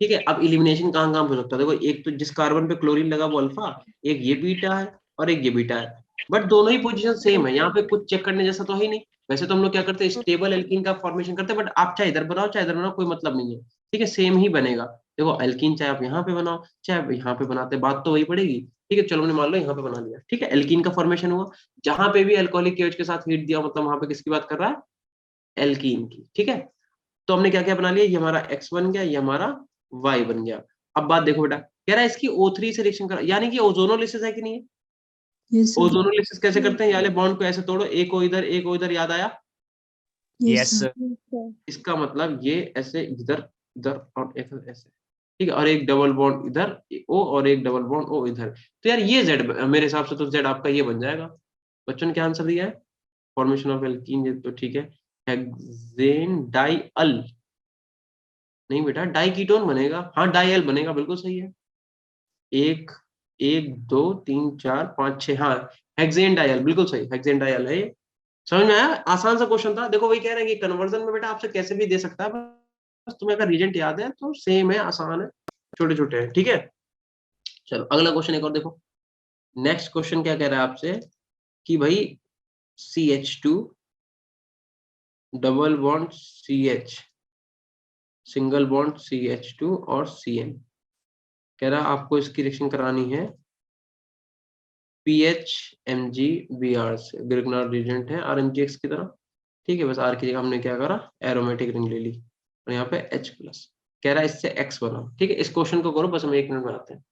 ठीक है, अब इलिमिनेशन कहाँ कहाँ पे हो सकता है? देखो, एक तो जिस कार्बन पे क्लोरीन लगा वो अल्फा, एक ये बीटा है और एक ये बीटा है, बट दोनों ही पोजीशन सेम है, यहाँ पे कुछ चेक करने जैसा तो है ही नहीं। वैसे तो हम लोग क्या करते हैं, स्टेबल एल्कीन का फॉर्मेशन करते हैं, बट आप चाहे इधर बनाओ चाहे इधर बनाओ, कोई मतलब नहीं है, ठीक है, सेम ही बनेगा। देखो एल्कीन चाहे आप यहाँ पे बनाओ चाहे आप यहाँ पे बनाते, बात तो वही पड़ेगी। ठीक है, चलो हमने मान लो यहाँ पे बना लिया, ठीक है, एल्कीन का फॉर्मेशन हुआ, जहां पे भी अल्कोहलिक केओएच के साथ हीट दिया, मतलब वहां पे किसकी बात कर रहा है? एल्कीन की, ठीक है। तो हमने क्या क्या बना लिया, ये हमारा x बन गया, ये हमारा y बन गया। अब बात देखो बेटा, कह रहा है इसकी O3 से रिएक्शन कर, यानी कि ओजोनोलिसिस है कि नहीं है? Yes, sir. ओजोनोलिसिस कैसे करते हैं? ये वाले बॉन्ड को ऐसे तोड़ो, एक को इधर एक को इधर, याद आया? Yes, sir. Yes, sir. इसका मतलब ये ऐसे इधर इधर और ऐसे ऐसे, ठीक है, और एक डबल बॉन्ड इधर O और एक डबल बॉन्ड O इधर, तो यार ये Z मेरे हिसाब से तो Z आपका ये बन जाएगा। बच्चों ने क्या आंसर दिया है? फॉर्मेशन ऑफ एल्कीन, ये तो ठीक है, हेक्सेन डाई अल, नहीं बेटा डाई कीटोन बनेगा, हाँ डाई एल बनेगा, बिल्कुल सही है। एक, एक दो तीन चार पांच छह, हाँ हेक्सेन डायल, बिल्कुल सही, हेक्सेन डायल है ये। समझ में आया? आसान सा क्वेश्चन था। देखो वही कह रहे हैं कि कन्वर्जन में बेटा आपसे कैसे भी दे सकता है, बस तुम्हें अगर रीजेंट याद है तो सेम है, आसान है, छोटे छोटे हैं, ठीक है। चलो अगला क्वेश्चन एक और देखो। नेक्स्ट क्वेश्चन क्या कह रहा है आपसे कि भाई CH2 double bond CH, single bond CH2 और CN, कह रहा है आपको इसकी रिएक्शन करानी है PHMgBr से, ग्रिग्नार्ड रिएजेंट है RMgx की तरह, ठीक है, बस R की जगह हमने क्या करा, एरोमेटिक रिंग ले ली, और यहाँ पे H प्लस, कह रहा है इससे X बनाओ, ठीक है। इस क्वेश्चन को करो, बस हम 1 मिनट बनाते हैं।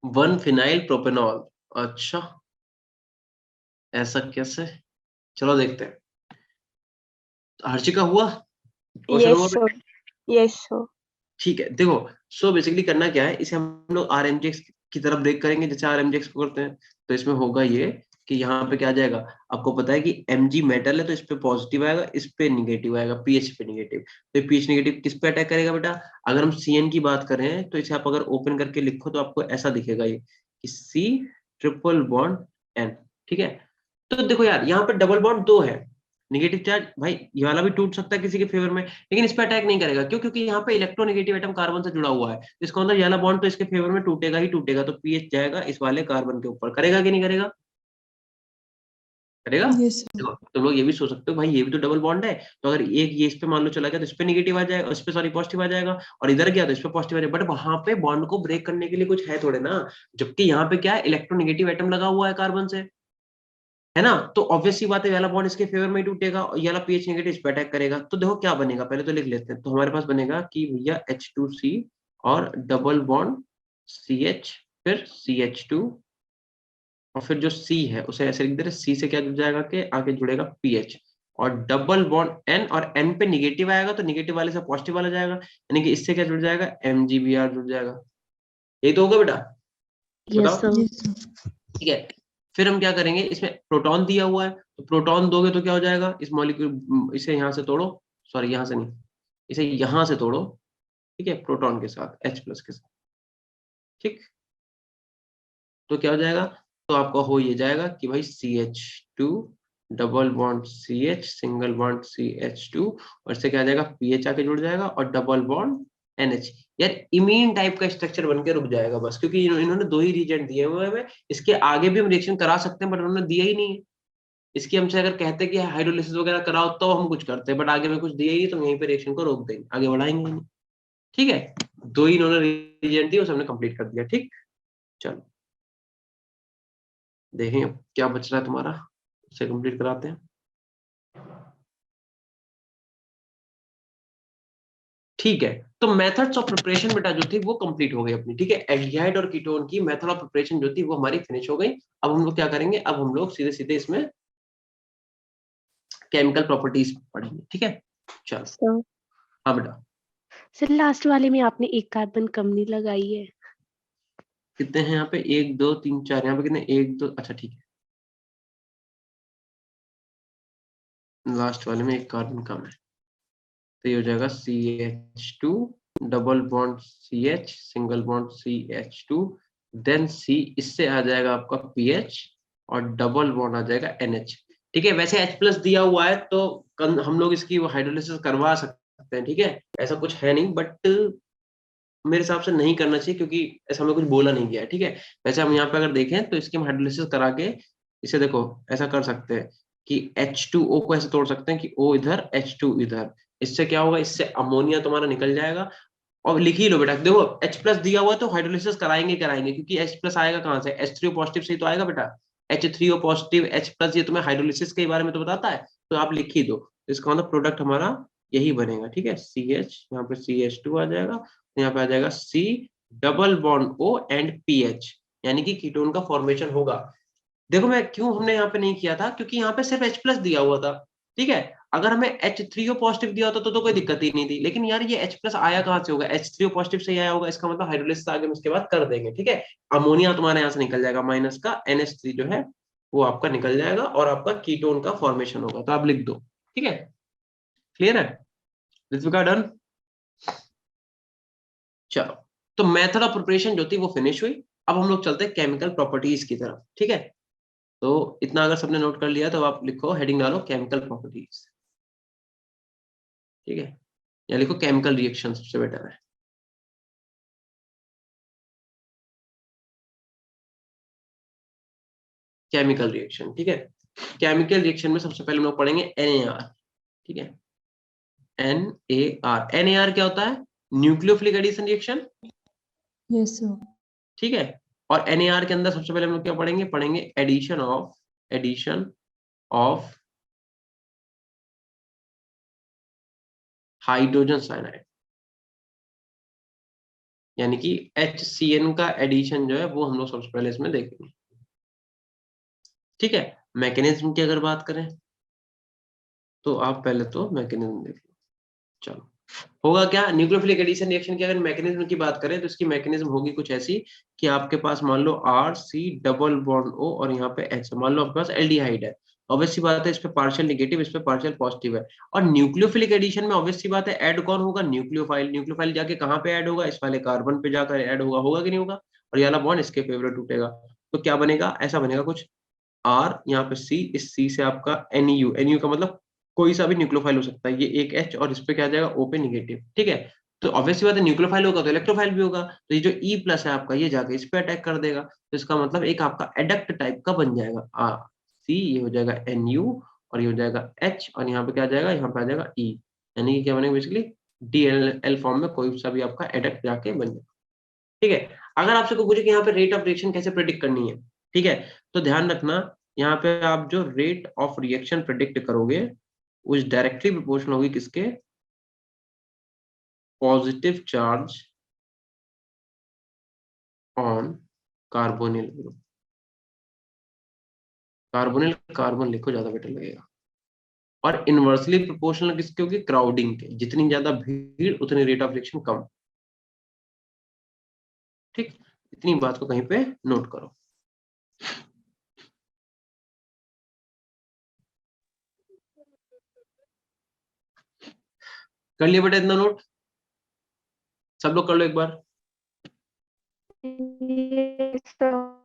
1 फिनाइल प्रोपेनॉल। अच्छा, ऐसा कैसे? चलो देखते हैं। हर्षिका हुआ? क्वेश्चन Yes, हुआ sir. बेटा? Yes, sir. ठीक है, देखो। सो बेसिकली करना क्या है, इसे हम लोग आरएमजीएक्स की तरफ ब्रेक करेंगे, जैसे आरएमजीएक्स को करते हैं। तो इसमें होगा ये कि यहाँ पे क्या आ जाएगा, आपको पता है कि Mg मेटल है तो इस पे पॉजिटिव आएगा, इस पे निगेटिव आएगा, पीएच पे निगेटिव। तो पीएच निगेटिव किस पे अटैक करेगा बेटा? अगर हम Cn की बात करें तो इसे आप अगर ओपन करके लिखो तो आपको ऐसा दिखेगा ये कि C ट्रिपल बॉन्ड N। ठीक है, तो देखो यार, यहाँ पे डबल बॉन्ड 2 है, निगेटिव चार्ज भाई ये वाला भी टूट सकता है किसी के फेवर में, लेकिन इस पे अटैक नहीं करेगा। क्यों? क्योंकि यहाँ पे इलेक्ट्रोनेगेटिव एटम कार्बन से जुड़ा हुआ है। इसका मतलब ये वाला बॉन्ड तो इसके फेवर में टूटेगा ही टूटेगा, तो पीएच जाएगा इस वाले कार्बन के ऊपर। करेगा कि नहीं करेगा? करेगा। Yes, sir. देखो तुम लोग ये भी सोच सकते हो भाई ये भी तो डबल बॉन्ड है, तो अगर एक ये इस पे मान लो चला गया तो इस पे निगेटिव आ जाएगा, इस पे सॉरी पॉजिटिव आ जाएगा, और इधर गया तो इस पे पॉजिटिव आ जाएगा। बट वहां पे बॉन्ड को ब्रेक करने के लिए कुछ है थोड़े ना, जबकि यहाँ पे क्या है, इलेक्ट्रोनेगेटिव एटम लगा हुआ है कार्बन से, है ना। तो ऑब्वियसली बात है, ये वाला बॉन्ड इसके फेवर में ही टूटेगा और ये वाला पीएच नेगेटिव इस पे अटैक करेगा। तो देखो क्या बनेगा, पहले तो लिख लेते हैं। तो हमारे पास बनेगा कि भैया H2C और डबल बॉन्ड CH, फिर CH2, और फिर जो C है उसे ऐसे लिख दे रहे, C से क्या जुड़ जाएगा कि आगे जुड़ेगा PH, और डबल बॉन्ड N, और N पे निगेटिव आएगा तो निगेटिव वाले से पॉजिटिव वाला जाएगा, यानी कि इससे क्या जुड़ जाएगा, MgBr जुड़ जाएगा। यही तो होगा बेटा, Yes, बताओ। sir. Yes, sir. ठीक है, फिर हम क्या करेंगे, इसमें प्रोटॉन दिया हुआ है, तो प्रोटॉन दोगे तो क्या हो जाएगा, इस मॉलिक्यूल, इसे यहाँ से तोड़ो, सॉरी यहाँ से नहीं, इसे यहाँ से तोड़ो, ठीक है, प्रोटॉन के साथ H+ के साथ। ठीक, तो क्या हो जाएगा, तो आपका हो ये जाएगा कि भाई CH2 double bond CH single bond CH2, और इससे क्या आ जाएगा, पीएच आके जुड़ जाएगा और डबल बॉन्ड NH। यार इमीन टाइप का स्ट्रक्चर बन के रुक जाएगा बस, क्योंकि इन्होंने दो ही रीजेंट दिए हुए हैं हमें। इसके आगे भी हम रिएक्शन करा सकते हैं बट उन्होंने दिया ही नहीं है। इसकी हमसे अगर कहते हैं कि हाइड्रोलिसिस वगैरह कराओ तो हम कुछ करते हैं, बट आगे में कुछ दिया ही नहीं, तो यहीं पे रिएक्शन को रोक देंगे, आगे बढ़ाएंगे ही नहीं। ठीक है, दो ही इन्होंने रीजेंट दिए, उसे हमने कंप्लीट कर दिया। ठीक, चलो देखें अब क्या बच रहा है तुम्हारा, उसे कंप्लीट कराते हैं। ठीक है, तो मेथड्स ऑफ प्रिपरेशन बेटा जो थी वो कंप्लीट हो गई अपनी। ठीक है, एल्डिहाइड और कीटोन की मेथड ऑफ प्रिपरेशन जो थी वो हमारी फिनिश हो गई। अब हम लोग क्या करेंगे, अब हम लोग सीधे सीधे इसमें केमिकल प्रॉपर्टीज पढ़ेंगे। ठीक है, चलो। Sir. हाँ बेटा, सर लास्ट वाले में आपने एक कार्बन कम नहीं लगाई है। कितने हैं यहाँ पे, 1 2 3 4, यहाँ पे कितने, 1 2, अच्छा ठीक है, लास्ट वाले में एक कार्बन कम है, तो ये हो जाएगा CH2 double bond CH single bond CH2, then C, इससे आ जाएगा आपका PH, और डबल बॉन्ड आ जाएगा NH। ठीक है, वैसे H+ दिया हुआ है तो हम लोग इसकी हाइड्रोलिसिस करवा सकते हैं। ठीक है, ऐसा कुछ है नहीं, बट मेरे हिसाब से नहीं करना चाहिए क्योंकि ऐसा हमें कुछ बोला नहीं गया है। ठीक है, वैसे हम यहाँ पे अगर देखें तो इसकी हम हाइड्रोलिसिस करा के इसे देखो ऐसा कर सकते हैं कि H2O को ऐसे तोड़ सकते हैं कि O इधर H2 इधर। इससे क्या होगा, इससे अमोनिया तुम्हारा निकल जाएगा। और लिख ही लो बेटा, देखो H+ दिया हुआ है तो हाइड्रोलिसिस कराएंगे कराएंगे, क्योंकि H+ आएगा कहाँ से, H3O पॉजिटिव से ही तो आएगा बेटा। H3O पॉजिटिव H+, ये तुम्हें हाइड्रोलिसिस के बारे में तो बताता है, तो आप लिख ही दो। इसका मतलब प्रोडक्ट हमारा यही बनेगा। ठीक है, CH, यहाँ पे CH2 आ जाएगा, यहाँ पे आ जाएगा C double bond O and PH, यानी कि कीटोन का फॉर्मेशन होगा। देखो मैं क्यों हमने यहाँ पे नहीं किया था, क्योंकि यहाँ पे सिर्फ H+ दिया हुआ था। ठीक है, अगर हमें H3O पॉजिटिव दिया होता तो कोई दिक्कत ही नहीं थी, लेकिन यार ये H+ आया कहाँ से होगा, H3O पॉजिटिव से ही आया होगा, इसका मतलब हाइड्रोलिसिस आगे हम उसके बाद कर देंगे। ठीक है, अमोनिया तुम्हारे यहाँ से निकल जाएगा, माइनस का NH3 जो है वो आपका निकल जाएगा, और आपका कीटोन का फॉर्मेशन होगा। तो आप लिख दो। ठीक है, क्लियर है, ऋत्विका डन। चलो, तो मेथड ऑफ प्रिपरेशन जो थी वो फिनिश हुई। अब हम लोग चलते हैं केमिकल प्रॉपर्टीज की तरफ। ठीक है, तो इतना अगर सबने नोट कर लिया तो आप लिखो, हेडिंग डालो केमिकल प्रॉपर्टीज। ठीक है, या लिखो केमिकल रिएक्शन, सबसे बेटर है। केमिकल रिएक्शन, ठीक है, केमिकल रिएक्शन में सबसे पहले हम लोग पढ़ेंगे NAR। ठीक है, NAR क्या होता है, nucleophilic addition reaction. Yes, sir. ठीक है, और NAR के अंदर सबसे पहले हम लोग क्या पढ़ेंगे, एडिशन ऑफ हाइड्रोजन साइनाइड, यानी कि HCN का एडिशन जो है वो हम लोग सबसे पहले इसमें देखेंगे। ठीक है, मैकेनिज्म की अगर बात करें तो आप पहले तो मैकेनिज्म देख लो। चलो, होगा क्या, न्यूक्लियोफिलिक एडिशन रिएक्शन की अगर मैकेनिज्म की बात करें तो इसकी मैकेनिज्म होगी कुछ ऐसी कि आपके पास मान लो RC डबल बॉन्ड O और यहाँ पे H, मान लो आपके पास एल्डिहाइड है, ऑब्वियस सी बात है इस पे पार्शियल नेगेटिव, इस पे पार्शियल पॉजिटिव है। और न्यूक्लियोफिलिक एडिशन में ऑब्वियस सी बात है ऐड कौन होगा, न्यूक्लियोफाइल। न्यूक्लियोफाइल जाके कहाँ पे ऐड होगा, इस वाले कार्बन पे जाकर ऐड होगा, होगा कि नहीं होगा, और ये वाला बॉन्ड इसके फेवर टूटेगा। तो क्या बनेगा, ऐसा बनेगा कुछ R, यहाँ पे C, इस C से आपका NU, NU का मतलब कोई सा भी न्यूक्लियोफाइल हो सकता है, ये एक H और इस पे क्या आ जाएगा O पे निगेटिव। ठीक है, तो ऑब्वियसली बात है न्यूक्लियोफाइल होगा तो इलेक्ट्रोफाइल भी होगा, तो ये जो E प्लस है आपका ये जाके इस पे अटैक कर देगा, तो इसका मतलब एक आपका एडक्ट टाइप का बन जाएगा RC, ये हो जाएगा NU और ये हो जाएगा H और यहाँ पे क्या आ जाएगा, यहाँ पे आ जाएगा E, यानी कि क्या बनेगा बेसिकली DL फॉर्म में कोई सा भी आपका एडक्ट जाके बन जाएगा। ठीक है, अगर आपसे कोई पूछे कि यहाँ पे रेट ऑफ रिएक्शन कैसे प्रेडिक्ट करनी है, ठीक है, तो ध्यान रखना यहाँ पे आप जो रेट ऑफ रिएक्शन प्रेडिक्ट करोगे उस डायरेक्टली प्रोपोर्शनल होगी किसके, positive charge on carbonyl group. Carbonyl carbon लिखो, ज्यादा बेटर लगेगा। और इनवर्सली प्रोपोर्शनल किसके होगी, क्राउडिंग के, जितनी ज्यादा भीड़ उतनी रेट ऑफ रिएक्शन कम। ठीक, इतनी बात को कहीं पे नोट करो। कर लिया बेटा इतना नोट, सब लोग कर लो एक बार। Yes, sir.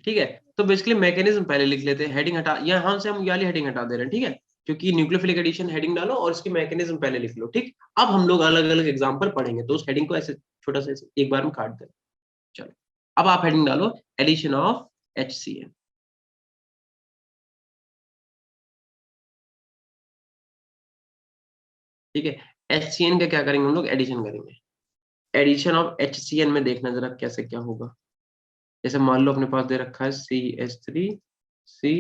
ठीक है, तो बेसिकली मैकेनिज्म पहले लिख लेते हैं, हेडिंग हटा, यहाँ से हम वाली हेडिंग हटा दे रहे हैं। ठीक है, क्योंकि न्यूक्लियोफिलिक एडिशन हेडिंग डालो और इसकी मैकेनिज्म पहले लिख लो। ठीक, अब हम लोग अलग अलग एग्जांपल पढ़ेंगे तो उस हेडिंग को ऐसे छोटा सा एक बार में काट दें। चलो, अब आप हेडिंग डालो एडिशन ऑफ HCN। ठीक है, HCN का क्या करेंगे हम लोग, एडिशन करेंगे। एडिशन ऑफ HCN में देखना जरा कैसे क्या होगा। जैसे मान लो अपने पास दे रखा है CH3 C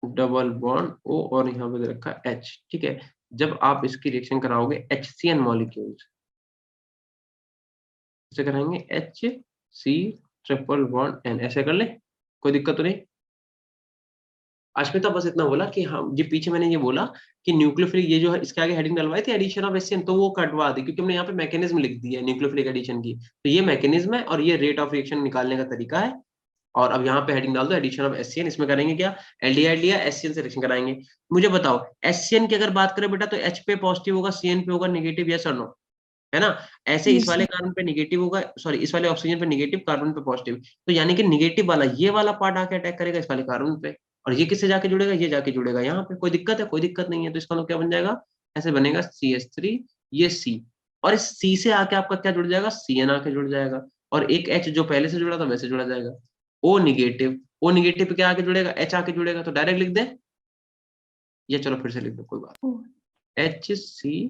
double bond O और यहाँ पे दे रखा है H। ठीक है, जब आप इसकी रिएक्शन कराओगे HCN मॉलिक्यूल्स ऐसे कराएंगे, HC ट्रिपल बॉन्ड N, ऐसे कर ले, कोई दिक्कत तो नहीं। अश्मिता बस इतना बोला कि हाँ, ये पीछे मैंने ये बोला कि न्यूक्लियोफिलिक, ये जो है इसके आगे हेडिंग डलवाई थी एडिशन ऑफ HCN, तो वो कटवा दी क्योंकि हमने यहाँ पे मैकेनिज्म लिख दिया है न्यूक्लियोफिलिक एडिशन की, तो ये मैकेनिज्म है और ये रेट ऑफ रिएक्शन निकालने का तरीका है। और अब यहाँ पे हेडिंग डाल दो एडिशन ऑफ HCN, इसमें करेंगे क्या, एल्डिहाइड लिया HCN से रिएक्शन कराएंगे। मुझे बताओ HCN की अगर बात करें बेटा तो H पे पॉजिटिव होगा, CN पे होगा नेगेटिव, यस और नो, है ना। ऐसे इस Yes, वाले sir. कार्बन पे नेगेटिव होगा, सॉरी इस वाले ऑक्सीजन पे नेगेटिव, कार्बन पे पॉजिटिव, तो यानी कि नेगेटिव वाला ये वाला पार्ट आके अटैक करेगा इस वाले कार्बन पे, और ये किससे जाके जुड़ेगा, ये जाके जुड़ेगा यहाँ पे। कोई दिक्कत है, कोई दिक्कत नहीं है। तो इसका मतलब क्या बन जाएगा, ऐसे बनेगा CH3 ये C, और इस C से आके आपका क्या जुड़ जाएगा, CN आके जुड़ जाएगा, और एक H जो पहले से जुड़ा था वैसे जुड़ा जाएगा। O निगेटिव, O निगेटिव पे क्या आके जुड़ेगा, H आके जुड़ेगा, तो डायरेक्ट लिख दे, या चलो फिर से लिख दो कोई बात, Oh, HC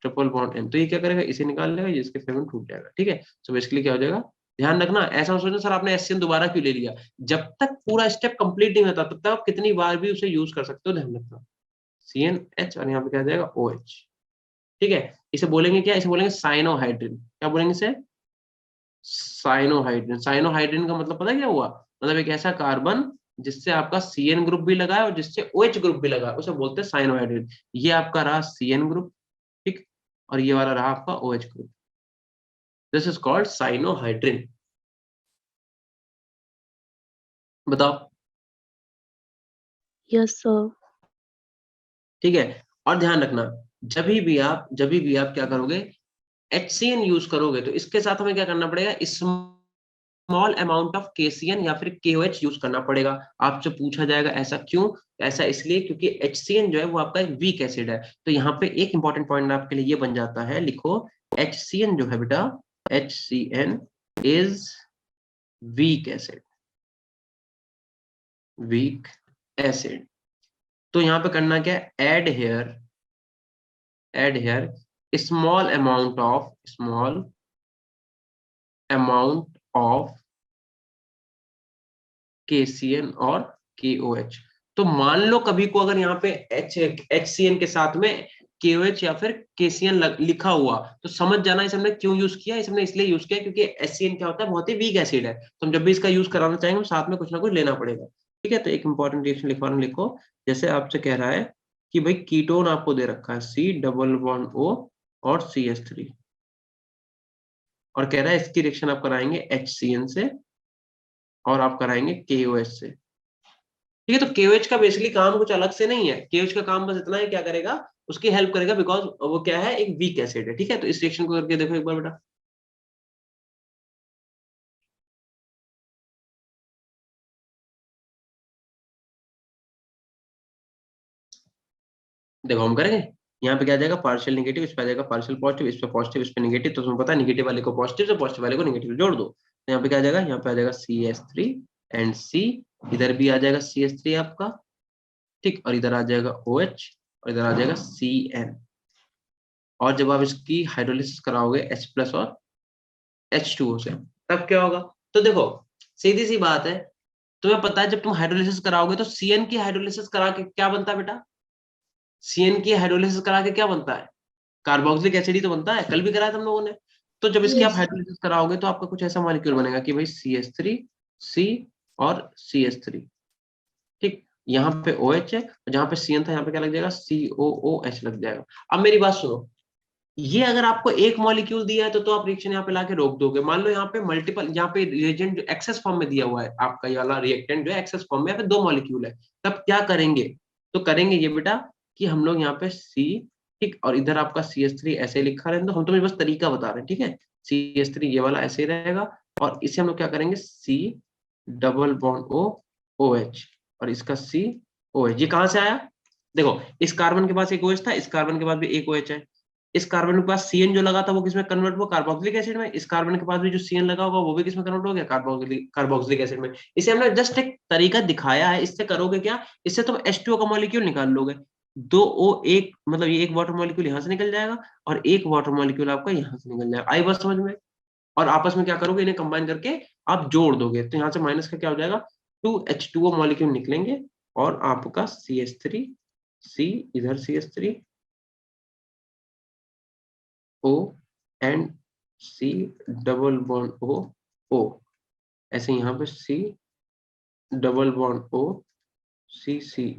triple bond N, तो ये क्या करेगा, इसे निकाल लेगा, ये इसके फेवर में टूट जाएगा। ठीक है, तो बेसिकली क्या हो जाएगा, ध्यान रखना, ऐसा सोचना सर आपने HCN दोबारा क्यों ले लिया, जब तक पूरा स्टेप कंप्लीट नहीं होता तब तक आप कितनी बार भी उसे यूज कर सकते हो, ध्यान रखना। CnH और यहाँ पे क्या आ जाएगा OH। ठीक है, इसे बोलेंगे क्या, इसे बोलेंगे साइनोहाइड्रिन। क्या बोलेंगे इसे, साइनोहाइड्रिन। साइनोहाइड्रिन का मतलब पता है क्या हुआ, मतलब एक ऐसा कार्बन जिससे आपका CN ग्रुप भी लगा है और जिससे OH ग्रुप भी लगा है, उसे बोलते हैं साइनोहाइड्रिन। ये आपका रहा CN ग्रुप, ठीक, और ये वाला रहा आपका OH group, this is called cyanohydrin. बताओ। Yes, sir. ठीक है, और ध्यान रखना जब भी आप क्या करोगे, HCN यूज करोगे तो इसके साथ हमें क्या करना पड़ेगा, स्मॉल अमाउंट ऑफ KCN या फिर KOH यूज करना पड़ेगा। आपसे पूछा जाएगा ऐसा क्यों, ऐसा इसलिए क्योंकि HCN जो है वो आपका एक वीक एसिड है। तो यहाँ पे एक इंपॉर्टेंट पॉइंट आपके लिए ये बन जाता है, लिखो HCN जो है बेटा, HCN is weak acid, weak acid. तो यहाँ पे करना क्या है, add here small amount of KCN और KOH। तो मान लो कभी को अगर यहाँ पे HCN के साथ में KOH या फिर KCN लिखा हुआ, तो समझ जाना इसे हमने क्यों यूज किया। इसे हमने इसलिए यूज किया क्योंकि HCN क्या होता है, बहुत ही वीक एसिड है, तो हम जब भी इसका यूज कराना चाहेंगे हम साथ में कुछ ना कुछ लेना पड़ेगा। ठीक है, तो एक इंपॉर्टेंट रिएक्शन लिखवाना लिखो। जैसे आपसे कह रहा है कि भाई कीटोन आपको दे रखा है C++O और CH3, और कह रहा है इसकी रिएक्शन आप कराएंगे HCN से और आप कराएंगे KOH से। ठीक है, तो KOH का बेसिकली काम कुछ अलग से नहीं है, KOH का काम बस इतना है, क्या करेगा, उसकी हेल्प करेगा, बिकॉज वो क्या है, एक वीक एसिड है। ठीक है, तो इस रिएक्शन को करके देखो एक बार बेटा। देखो हम करेंगे, यहाँ पे क्या आ जाएगा, पार्शियल नेगेटिव, इस पे आ जाएगा पार्शियल पॉजिटिव, इस पे पॉजिटिव, इस पे नेगेटिव, तो तुम्हें पता है नेगेटिव वाले को पॉजिटिव से, पॉजिटिव वाले को नेगेटिव जोड़ दो, तो यहाँ पे क्या आ जाएगा, यहाँ पे आ जाएगा CH3 एंड C, इधर भी आ जाएगा CH3 आपका, ठीक, और इधर आ जाएगा OH और इधर आ जाएगा CN। और जब आप इसकी हाइड्रोलिसिस कराओगे H+ और H2O से, तब क्या होगा, तो देखो सीधी सी बात है, तुम्हें पता है जब तुम हाइड्रोलिसिस कराओगे तो CN की हाइड्रोलिसिस करा के क्या बनता है बेटा, CN की हाइड्रोलिसिस करा के क्या बनता है, कार्बोक्सिलिक एसिड ही तो बनता है, कल भी कराया था हम लोगों ने। तो जब इसकी आप Yes. हाइड्रोलिसिस कराओगे तो आपका कुछ ऐसा मॉलिक्यूल बनेगा कि भाई CH3 C और CH3, ठीक, यहाँ पे OH है, जहाँ पे CN था यहाँ पे क्या लग जाएगा, COOH लग जाएगा। अब मेरी बात सुनो, ये अगर आपको एक मॉलिक्यूल दिया है तो आप रिएक्शन यहाँ पे लाके रोक दोगे। मान लो यहाँ पे मल्टीपल, यहाँ पे रिएजेंट जो एक्सेस फॉर्म में दिया हुआ है, आपका ये वाला रिएक्टेंट जो है एक्सेस फॉर्म में, यहाँ पे 2 मॉलिक्यूल है, तब क्या करेंगे, तो करेंगे ये बेटा कि हम लोग यहाँ पे C, ठीक, और इधर आपका CH3 ऐसे लिखा रहने दो, हम तुम्हें बस तरीका बता रहे हैं। ठीक है, CH3 ये वाला ऐसे ही रहेगा, और इसे हम लोग क्या करेंगे, C++O OH, और इसका COH, ये कहाँ से आया, देखो इस कार्बन के पास एक OH था, इस कार्बन के पास भी एक OH है, इस कार्बन के पास CN जो लगा था वो किसमें कन्वर्ट हुआ, कार्बोक्सिलिक एसिड में, इस कार्बन के पास भी जो CN लगा होगा वो भी किसमें कन्वर्ट हो गया, कार्बोक्सिलिक एसिड में। इसे हमने जस्ट एक तरीका दिखाया है, इससे करोगे क्या, इससे तुम H2O का मॉलिक्यूल निकाल लोगे, 2O एक, मतलब ये एक वाटर मॉलिक्यूल यहाँ से निकल जाएगा और एक वाटर मॉलिक्यूल आपका यहाँ से निकल जाएगा। आई बात समझ में, और आपस में क्या करोगे, इन्हें कंबाइन करके आप जोड़ दोगे, तो यहाँ से माइनस का क्या हो जाएगा, 2H2O मॉलिक्यूल निकलेंगे, और आपका CH3 C, इधर CH3 O एंड C++O, ऐसे यहाँ पे C++O C,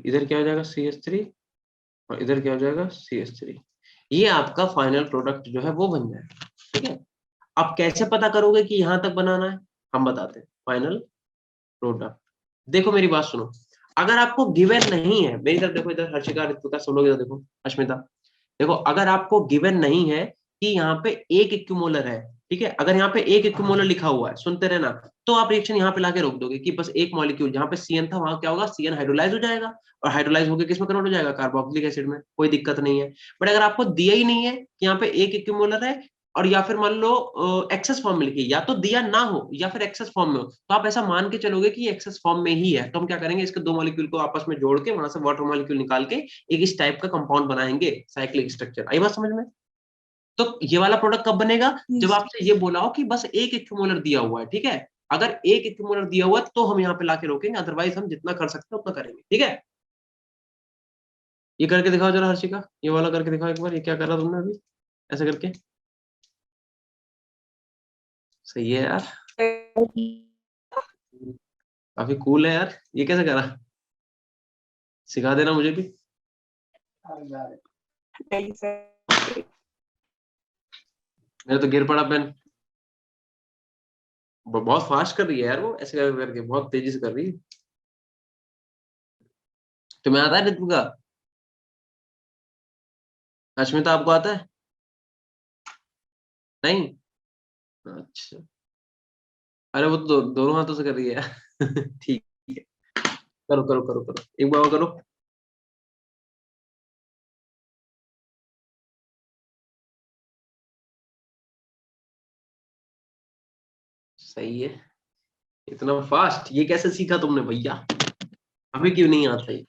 इधर क्या हो जाएगा CH3 और इधर क्या हो जाएगा CH3, ये आपका फाइनल प्रोडक्ट जो है वो बन जाएगा। ठीक है, अब कैसे पता करोगे कि यहां तक बनाना है, हम बताते हैं। फाइनल प्रोडक्ट, देखो मेरी बात सुनो, अगर आपको गिवन नहीं है, मेरी तरफ देखो, इधर हर्षिका, ऋतिका, सब लोग इधर देखो, अश्मिता, देखो अगर आपको गिवन नहीं है कि यहाँ पे एक इक्विमोलर है, ठीक है, अगर यहाँ पे एक इक्विमोलर लिखा हुआ है, सुनते रहना, तो आप रिएक्शन यहाँ पे लाके रोक दोगे कि बस एक मॉलिक्यूल, जहाँ पे CN था वहां क्या होगा, CN हाइड्रोलाइज हो जाएगा, और हाइड्रोलाइज होकर किसमें कन्वर्ट हो जाएगा, कार्बोक्सिलिक एसिड में, कोई दिक्कत नहीं है। बट अगर आपको दिया ही नहीं है कि यहाँ पे एक इक्विमोलर है, और या फिर मान लो एक्सेस फॉर्म में लिखिए, या तो दिया ना हो या फिर एक्सेस फॉर्म में हो, तो आप ऐसा मान के चलोगे कि एक्सेस फॉर्म में ही है, तो हम क्या करेंगे, इसके 2 मॉलिक्यूल को आपस में जोड़ के वहां से वाटर मॉलिक्यूल निकाल के एक इस टाइप का कंपाउंड बनाएंगे, साइक्लिक स्ट्रक्चर। आई बात समझ में, तो ये वाला प्रोडक्ट कब बनेगा, जब आपसे ये बोला हो कि बस एक इक्विमोलर दिया हुआ है। ठीक है, अगर एक इक्विमोलर दिया हुआ है तो हम यहाँ पे लाके रोकेंगे, अदरवाइज हम जितना कर सकते हैं उतना करेंगे। ठीक है, ये करके दिखाओ जरा हर्षिका, ये वाला करके दिखाओ एक बार, ये क्या करा तुमने अभी, ऐसे करके, सही है यार, काफी कूल है यार, ये कैसे करा, सिखा देना मुझे भी। मेरा तो गिर पड़ा पेन, बहुत फास्ट कर रही है यार वो, ऐसे करके बहुत तेजी से कर रही है। तुम्हें आता है ऋतु का, अश्मिता आपको आता है, नहीं, अच्छा, अरे वो तो दोनों हाथों से कर रही है ठीक है, करो करो करो करो, एक बार और करो, सही है, इतना फास्ट, ये कैसे सीखा तुमने भैया, अभी क्यों नहीं आता है।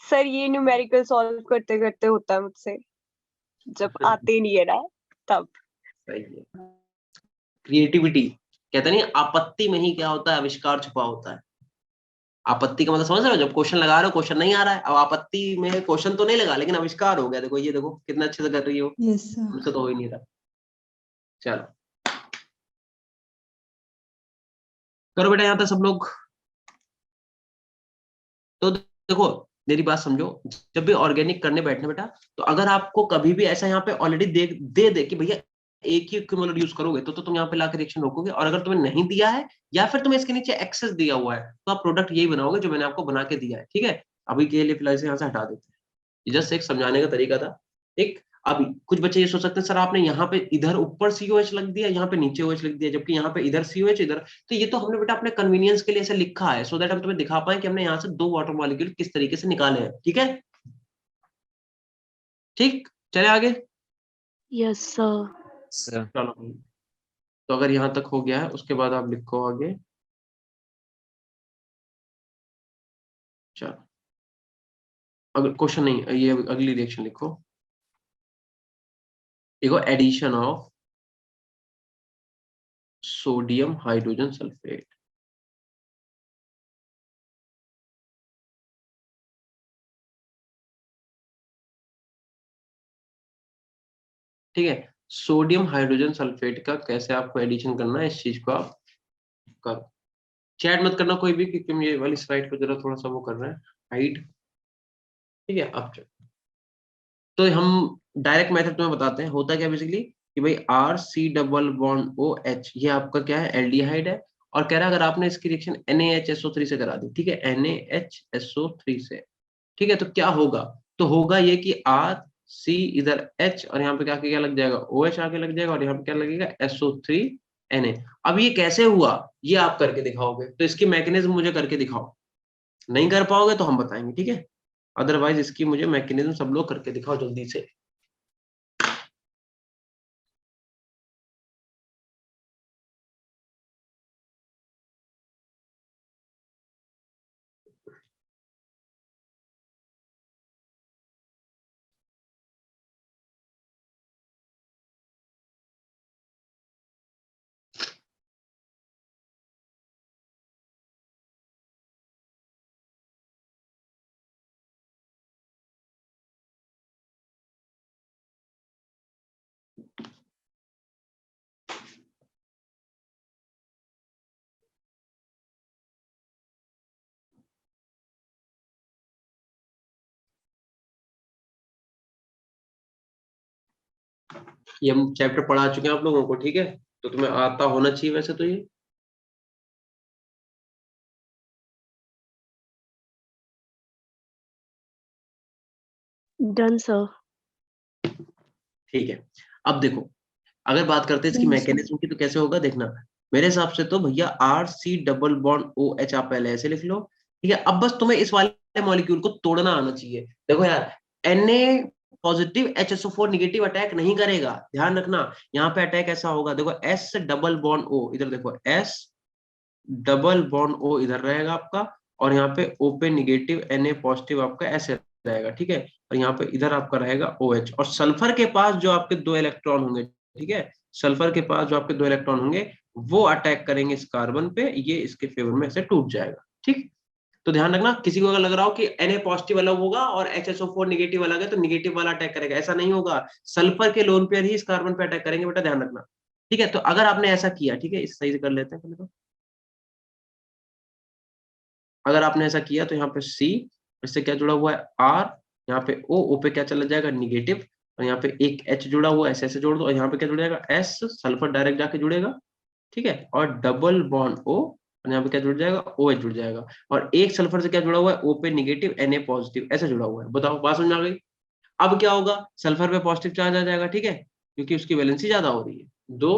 सर ये न्यूमेरिकल सॉल्व करते करते होता है मुझसे, जब आते नहीं है ना तब। सही है, क्रिएटिविटी, कहते नहीं आपत्ति में ही क्या होता है, आविष्कार छुपा होता है। आपत्ति का मतलब समझ रहे हो, जब क्वेश्चन लगा रहे हो क्वेश्चन नहीं आ रहा है, अब आपत्ति में क्वेश्चन तो नहीं लगा लेकिन आविष्कार हो गया, देखो ये देखो कितना अच्छे से कर रही हो, Yes, sir. हमसे तो हो ही नहीं रहा। चलो करो बेटा यहाँ तक सब लोग। तो देखो मेरी बात समझो, जब भी ऑर्गेनिक करने बैठने बेटा, तो अगर आपको कभी भी ऐसा यहाँ पे ऑलरेडी दे कि भैया एक ही क्यूमुलेटर यूज करोगे तो तुम यहाँ पे लाकर रिएक्शन रोकोगे, और अगर तुम्हें नहीं दिया है या फिर तुम्हें इसके नीचे एक्सेस दिया हुआ है तो आप प्रोडक्ट यही बनाओगे जो मैंने आपको बना के दिया है। ठीक है, अभी के लिए फिलहाल से यहाँ से हटा देते हैं, ये जस्ट एक समझाने का तरीका था। एक अभी कुछ बच्चे ये सोच सकते हैं सर आपने यहाँ पे इधर ऊपर COH लग दिया, यहाँ पे नीचे OH लिख दिया, जबकि यहाँ पे इधर COH इधर, तो ये तो हमने बेटा अपने कन्वीनियंस के लिए ऐसे लिखा है सो दैट हम तुम्हें दिखा पाए कि हमने यहाँ से 2 वाटर मॉलिक्यूल किस तरीके से निकाले हैं। ठीक है, ठीक चले आगे। Yes sir. चलो तो अगर यहाँ तक हो गया है उसके बाद आप लिखो आगे। चलो अगर क्वेश्चन नहीं, ये अगली रिएक्शन लिखो, देखो addition of sodium hydrogen sulphate. ठीक है, सोडियम हाइड्रोजन सल्फेट का कैसे आपको एडिशन करना है, इस चीज को आप करो। चैट मत करना कोई भी, क्योंकि हम ये वाली स्लाइड को जरा थोड़ा सा वो कर रहे हैं हाइड। ठीक है, अब तो हम डायरेक्ट मेथड तुम्हें बताते हैं, होता क्या बेसिकली कि भाई RC डबल बॉन्ड OH ये आपका क्या है, एल्डिहाइड है, और कह रहा है अगर आपने इसकी रिएक्शन NaHSO3 से करा दी, ठीक है, NaHSO3 से, ठीक है, तो क्या होगा, तो होगा ये कि RC इधर H और यहाँ पे क्या लग जाएगा, OH आगे लग जाएगा, और यहाँ पे क्या लगेगा, SO3Na। अब ये कैसे हुआ ये आप करके दिखाओगे, तो इसकी मैकेनिज्म मुझे करके दिखाओ, नहीं कर पाओगे तो हम बताएंगे। ठीक है, अदरवाइज इसकी मुझे मैकेनिज्म सब लोग करके दिखाओ जल्दी से। ये हम चैप्टर पढ़ा चुके हैं आप लोगों को, ठीक है, तो तुम्हें आता होना चाहिए वैसे तो ये। Done sir. ठीक है, अब देखो अगर बात करते हैं इसकी Yes, sir. मैकेनिज्म की तो कैसे होगा देखना, मेरे हिसाब से तो भैया RC डबल बॉन्ड OH आप पहले ऐसे लिख लो। ठीक है, अब बस तुम्हें इस वाले मॉलिक्यूल को तोड़ना आना चाहिए। देखो यार Na positive HSO4 negative attack नहीं करेगा, ध्यान रखना, यहाँ पे अटैक ऐसा होगा, देखो S डबल बॉन्ड O इधर देखो, S डबल बॉन्ड O इधर रहेगा आपका, और यहाँ पे O पे निगेटिव Na पॉजिटिव आपका ऐसे रहेगा। ठीक है, और यहाँ पे इधर आपका रहेगा OH, और सल्फर के पास जो आपके 2 इलेक्ट्रॉन होंगे, ठीक है, सल्फर के पास जो आपके 2 इलेक्ट्रॉन होंगे वो अटैक करेंगे इस कार्बन पे, ये इसके फेवर में ऐसे टूट जाएगा। ठीक, तो ध्यान रखना, किसी को अगर लग रहा हो कि Na पॉजिटिव अलग होगा और HSO4 निगेटिव अलग है तो निगेटिव वाला अटैक करेगा, ऐसा नहीं होगा, सल्फर के लोन पेयर ही इस कार्बन पे अटैक करेंगे, बेटा ध्यान रखना। ठीक है, तो अगर आपने ऐसा किया, ठीक है, इस सही से कर लेते हैं पहले तो, अगर आपने ऐसा किया तो यहाँ पे C, इससे क्या जुड़ा हुआ है R, यहाँ पे O पे क्या चला जाएगा, निगेटिव, और यहाँ पे एक H जुड़ा हुआ है, ऐसे जोड़ दो, और यहाँ पे क्या जुड़ेगा, S, सल्फर डायरेक्ट जाके जुड़ेगा। ठीक है, और डबल बॉन्ड O, और यहाँ पे क्या जुड़ जाएगा, OH जुड़ जाएगा, और एक सल्फर से क्या जुड़ा हुआ है, O पे निगेटिव Na पॉजिटिव ऐसे जुड़ा हुआ है। बताओ बात समझ आ गई। अब क्या होगा, सल्फर पे पॉजिटिव चार्ज आ जाएगा, ठीक है, क्योंकि उसकी वैलेंसी ज्यादा हो रही है, 2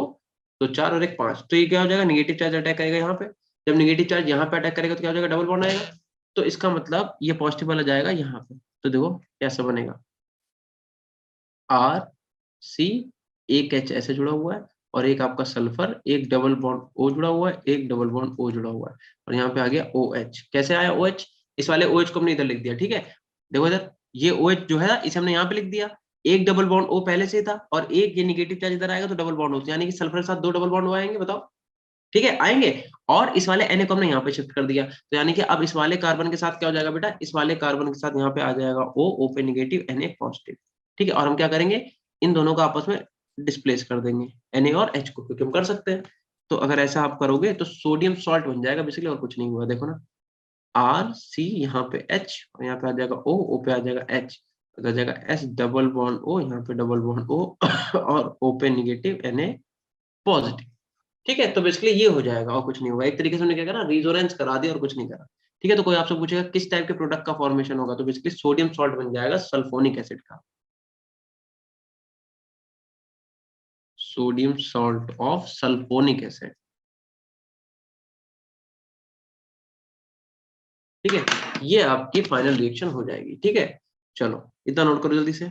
तो 4 और 1 5, तो ये क्या हो जाएगा, निगेटिव चार्ज अटैक करेगा यहाँ पे, जब निगेटिव चार्ज यहाँ पे अटैक करेगा तो क्या हो जाएगा, डबल बॉन्ड आएगा, तो इसका मतलब ये पॉजिटिव वाला जाएगा यहाँ पे, तो देखो कैसा बनेगा, RC, एक H ऐसे जुड़ा हुआ है, और एक आपका सल्फर, एक डबल बॉन्ड O जुड़ा हुआ है, एक डबल बॉन्ड O जुड़ा हुआ है, और यहाँ पे आ गया OH। कैसे आया OH, इस वाले OH को हमने इधर लिख दिया। ठीक है, देखो इधर ये OH जो है इसे हमने यहाँ पे लिख दिया, एक डबल बॉन्ड O पहले से था, और एक ये निगेटिव चार्ज इधर आएगा तो डबल बॉन्ड O, यानी कि सल्फर के साथ 2 डबल बॉन्ड O आएंगे। बताओ ठीक है, आएंगे। और इस वाले Na को हमने यहाँ पे शिफ्ट कर दिया, तो यानी कि अब इस वाले कार्बन के साथ क्या हो जाएगा बेटा, इस वाले कार्बन के साथ यहाँ पे आ जाएगा O पे नेगेटिव, Na पॉजिटिव। ठीक है, और हम क्या करेंगे, इन दोनों को आपस में डिस्प्लेस कर देंगे, Na और H को, क्योंकि हम कर सकते हैं। तो अगर ऐसा आप करोगे तो सोडियम सॉल्ट बन जाएगा बेसिकली, और कुछ नहीं हुआ। देखो ना, RC यहाँ पे H, और यहाँ पे आ जाएगा O पे आ जाएगा H, आ जाएगा S डबल बॉन्ड O, यहाँ पे डबल बॉन्ड O और O पे नेगेटिव, Na पॉजिटिव। ठीक है, तो बेसिकली ये हो जाएगा और कुछ नहीं होगा। एक तरीके से हमने क्या करा, रिजोनेंस करा दिया और कुछ नहीं करा। ठीक है, तो कोई आपसे पूछेगा किस टाइप के प्रोडक्ट का फॉर्मेशन होगा, तो बेसिकली सोडियम सॉल्ट बन जाएगा सल्फोनिक एसिड का, sodium salt of sulphonic acid. ठीक है, ये आपकी फाइनल रिएक्शन हो जाएगी। ठीक है, चलो इतना नोट करो जल्दी से।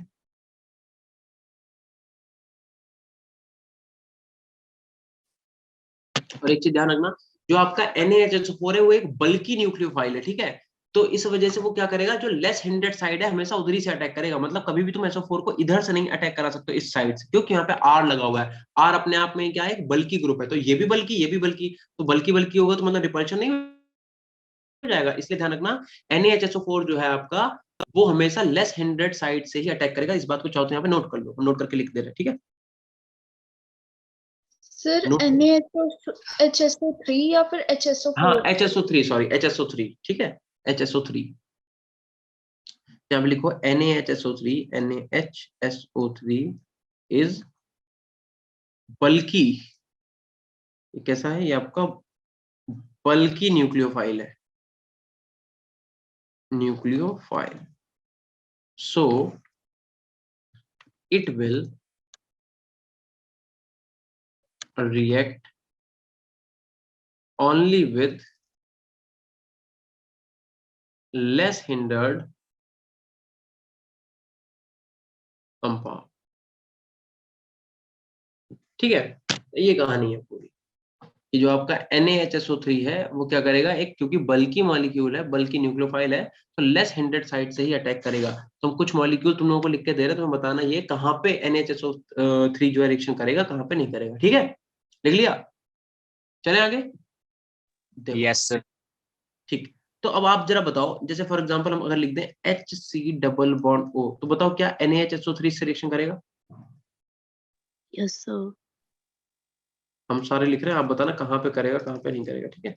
और एक चीज ध्यान रखना, जो आपका NaHSO4 है वो एक बल्कि न्यूक्लियोफाइल है। ठीक है, तो इस वजह से वो क्या करेगा, जो लेस हिंडेड साइड है हमेशा उधर ही से अटैक करेगा। मतलब कभी भी तुम SO4 को इधर से नहीं अटैक करा सकते हो, इस साइड से, क्योंकि यहाँ पे R लगा हुआ है। R अपने आप में क्या है, एक बल्कि ग्रुप है, तो ये भी बल्कि, ये भी बल्कि, तो बल्कि बल्कि होगा तो मतलब रिपल्शन नहीं हो जाएगा। इसलिए ध्यान रखना, NaHSO4 जो है आपका, वो हमेशा लेस हिंडेड साइड से ही अटैक करेगा। इस बात को चाहो तो यहाँ पे नोट कर लो, नोट करके लिख दे रहे हैं। ठीक है, सर नोट। NaHSO3 या फिर हाँ, HSO4? HSO3, sorry HSO3। ठीक है, HSO3 यहाँ पे लिखो, NaHSO3, NaHSO3 इज बल्कि, ये कैसा है, ये आपका बल्कि न्यूक्लियोफाइल है, nucleophile. So it will react only with less hindered compound। ठीक है, ये कहानी है पूरी। ये जो आपका NaHSO3 है वो क्या करेगा, एक क्योंकि बल्कि मॉलिक्यूल है, बल्कि न्यूक्लियोफाइल है, तो लेस हिंडेड साइड से ही अटैक करेगा। तो हम कुछ मॉलिक्यूल तुम लोगों को लिख के दे रहे हैं, तो बताना ये कहाँ पे NaHSO3 जो है रिएक्शन करेगा, कहाँ पे नहीं करेगा। ठीक है, लिख लिया, चले आगे देखो। Yes sir. ठीक, तो अब आप जरा बताओ, जैसे फॉर एग्जांपल हम अगर लिख दें HC डबल बॉन्ड O, तो बताओ क्या NaHSO3 से रिएक्शन करेगा? Yes sir. हम सारे लिख रहे हैं, आप बताना कहाँ पे करेगा, कहाँ पे नहीं करेगा। ठीक है,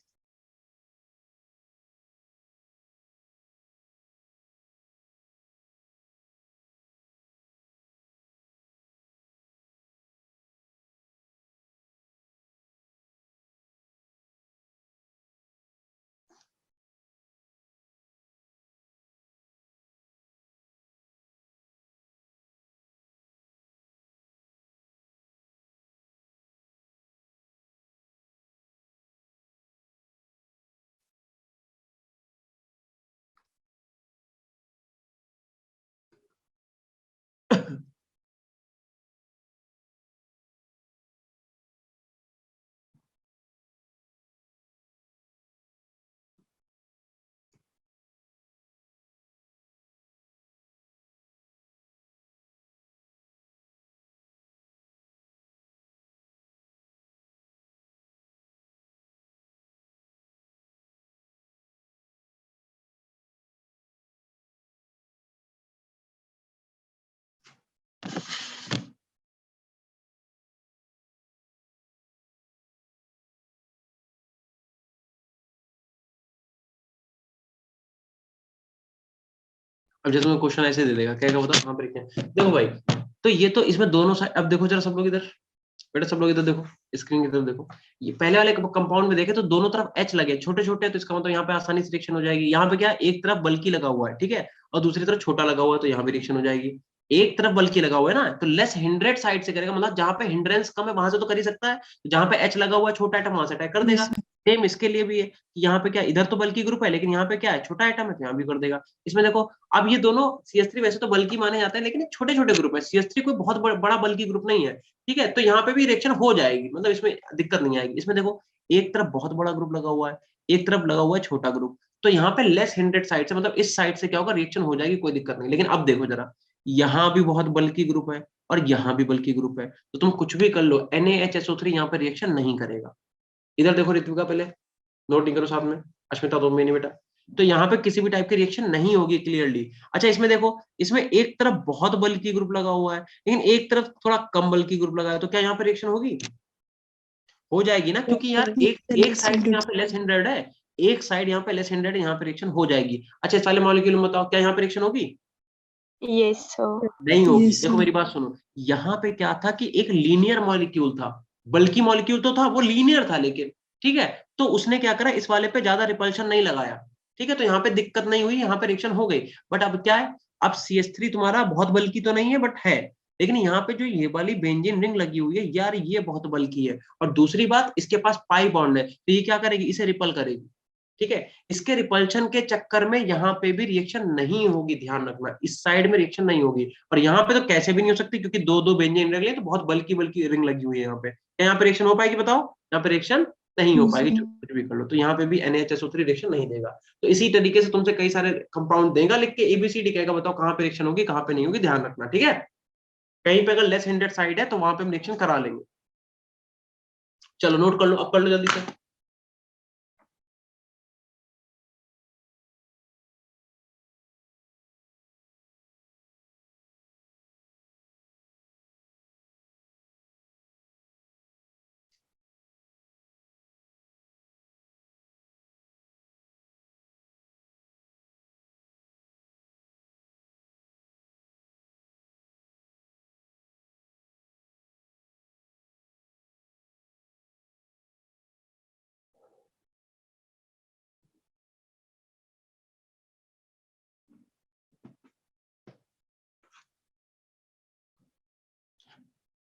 अब जैसे मैं क्वेश्चन ऐसे दे देगा, क्या क्या बताओ कहाँ पे लिखे हैं। देखो भाई, तो ये तो इसमें दोनों साइड, अब देखो जरा सब लोग इधर, बेटा सब लोग इधर देखो, स्क्रीन की तरफ देखो। ये पहले वाले कंपाउंड में देखे तो दोनों तरफ H लगे, छोटे छोटे, तो इसका मतलब यहाँ पे आसानी से रिएक्शन हो जाएगी। यहाँ पे क्या, एक तरफ बल्कि लगा हुआ है, ठीक है, और दूसरी तरफ छोटा लगा हुआ है, तो यहाँ भी रिएक्शन हो जाएगी। एक तरफ बल्कि लगा हुआ है ना, तो लेस हिंड्रेड साइड से करेगा, मतलब जहां पे हिंड्रेंस कम है वहां से तो कर ही सकता है, जहां पे H लगा हुआ है छोटा आइटम, वहां से अटैक कर देगा। Yes, sir. सेम इसके लिए भी है कि यहाँ पे क्या, इधर तो बल्कि ग्रुप है, लेकिन यहाँ पे क्या है, छोटा आइटम है, तो यहाँ भी कर देगा। इसमें देखो, अब ये दोनों CH3 वैसे तो बल्कि माने जाते हैं, लेकिन छोटे छोटे ग्रुप है, CH3 कोई बहुत बड़ा बल्कि ग्रुप नहीं है। ठीक है, तो यहाँ पे भी रिएक्शन हो जाएगी, मतलब इसमें दिक्कत नहीं आएगी। इसमें देखो, एक तरफ बहुत बड़ा ग्रुप लगा हुआ है, एक तरफ लगा हुआ है छोटा ग्रुप, तो यहाँ पे लेस हिंड्रेड साइड से, मतलब इस साइड से क्या होगा, रिएक्शन हो जाएगी, कोई दिक्कत नहीं। लेकिन अब देखो जरा, यहाँ भी बहुत बल्कि ग्रुप है और यहाँ भी बल्कि ग्रुप है, तो तुम कुछ भी कर लो, NaHSO3 यहाँ पे रिएक्शन नहीं करेगा। इधर देखो ऋत्विका, पहले नोटिंग करो साथ में, अश्मिता तो मेनी बेटा। तो यहाँ पे किसी भी टाइप की रिएक्शन नहीं होगी क्लियरली। अच्छा इसमें देखो, इसमें एक तरफ बहुत बल्कि ग्रुप लगा हुआ है, लेकिन एक तरफ थोड़ा कम बल्कि ग्रुप लगा है, तो क्या यहाँ पे रिएक्शन होगी? हो जाएगी ना, क्योंकि यार एक साइड यहाँ पे लेस हिंड्रेड है, एक साइड यहाँ पे लेस हिंड्रेड है, यहाँ पे रिएक्शन हो जाएगी। अच्छा इस वाले मॉलिक्यूल में बताओ क्या यहाँ पे रिएक्शन होगी? Yes sir. नहीं होगी। Yes, देखो sir. मेरी बात सुनो, यहाँ पे क्या था कि एक लीनियर मॉलिक्यूल था, बल्कि मॉलिक्यूल तो था, वो लीनियर था, लेकिन ठीक है, तो उसने क्या करा, इस वाले पे ज्यादा रिपल्शन नहीं लगाया, ठीक है, तो यहाँ पे दिक्कत नहीं हुई, यहाँ पे रिएक्शन हो गई। बट अब क्या है, अब CH3 तुम्हारा बहुत बल्कि तो नहीं है बट है, लेकिन यहाँ पे जो ये वाली बेंजीन रिंग लगी हुई है यार, ये बहुत बल्कि है, और दूसरी बात इसके पास पाई बॉन्ड है, तो ये क्या करेगी, इसे रिपल करेगी, ठीक है। इसके रिपल्शन के चक्कर में यहाँ पे भी रिएक्शन नहीं होगी, ध्यान रखना, इस साइड में रिएक्शन नहीं होगी, और यहाँ पे तो कैसे भी नहीं हो सकती, क्योंकि दो दो बेंजीन रिंग है, तो बहुत बल्कि बल्कि रिंग लगी हुई है यहाँ पे। क्या यहाँ पे रिएक्शन हो पाएगी बताओ? यहाँ पे रिएक्शन नहीं हो Yes, पाएगी, sir. कुछ भी कर लो, तो यहाँ पे भी NaHSO3 रिएक्शन नहीं देगा। तो इसी तरीके से तुमसे कई सारे कंपाउंड देगा, लिख के ABCD कहेगा, बताओ कहाँ पे रिएक्शन होगी, कहाँ पे नहीं होगी, ध्यान रखना, ठीक है। कहीं पे अगर लेस हिंड्रेड साइड है तो वहां पे हम रिएक्शन करा लेंगे। चलो नोट कर लो, अब कर लो जल्दी से।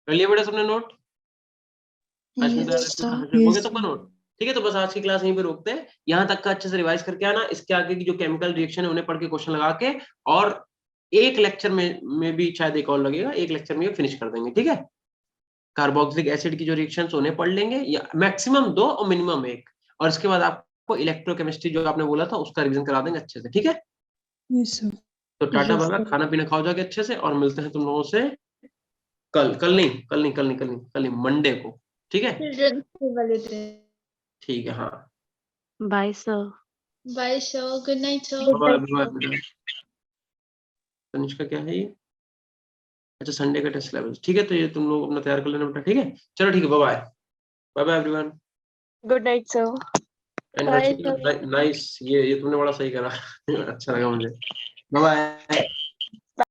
कर लिया बेटा सबने नोट? Yes, sir. हो गया Yes, सबका sir. नोट? ठीक है, तो बस आज की क्लास यहीं पे रोकते हैं, यहाँ तक का अच्छे से रिवाइज करके आना, इसके आगे की जो केमिकल रिएक्शन है उन्हें पढ़ के क्वेश्चन लगा के, और एक लेक्चर में भी शायद एक और लगेगा, एक लेक्चर में फिनिश कर देंगे, ठीक है। कार्बोक्सिलिक एसिड की जो रिएक्शंस उन्हें पढ़ लेंगे, या मैक्सिमम 2 और मिनिमम 1, और इसके बाद आपको इलेक्ट्रोकेमिस्ट्री जो आपने बोला था उसका रिवीजन करा देंगे अच्छे से, ठीक है। Yes, sir. तो टाटा Yes, बाय, sir. खाना पीना खाओ जाके अच्छे से, और मिलते हैं तुम लोगों से कल नहीं मंडे को, ठीक है। Children's Day वाले दिन. ठीक है, हाँ, Bye, sir. Bye, sir. Good night, sir. Bye bye. Tanishka क्या है ये? अच्छा संडे का टेस्ट लेवल, ठीक है, तो ये तुम लोग अपना तैयार कर लेना बेटा, ठीक है। चलो ठीक है, bye bye, bye bye everyone, good night sir. And Bye, Rachita nice, ये तुमने बड़ा सही करा अच्छा लगा मुझे, बाय बाय।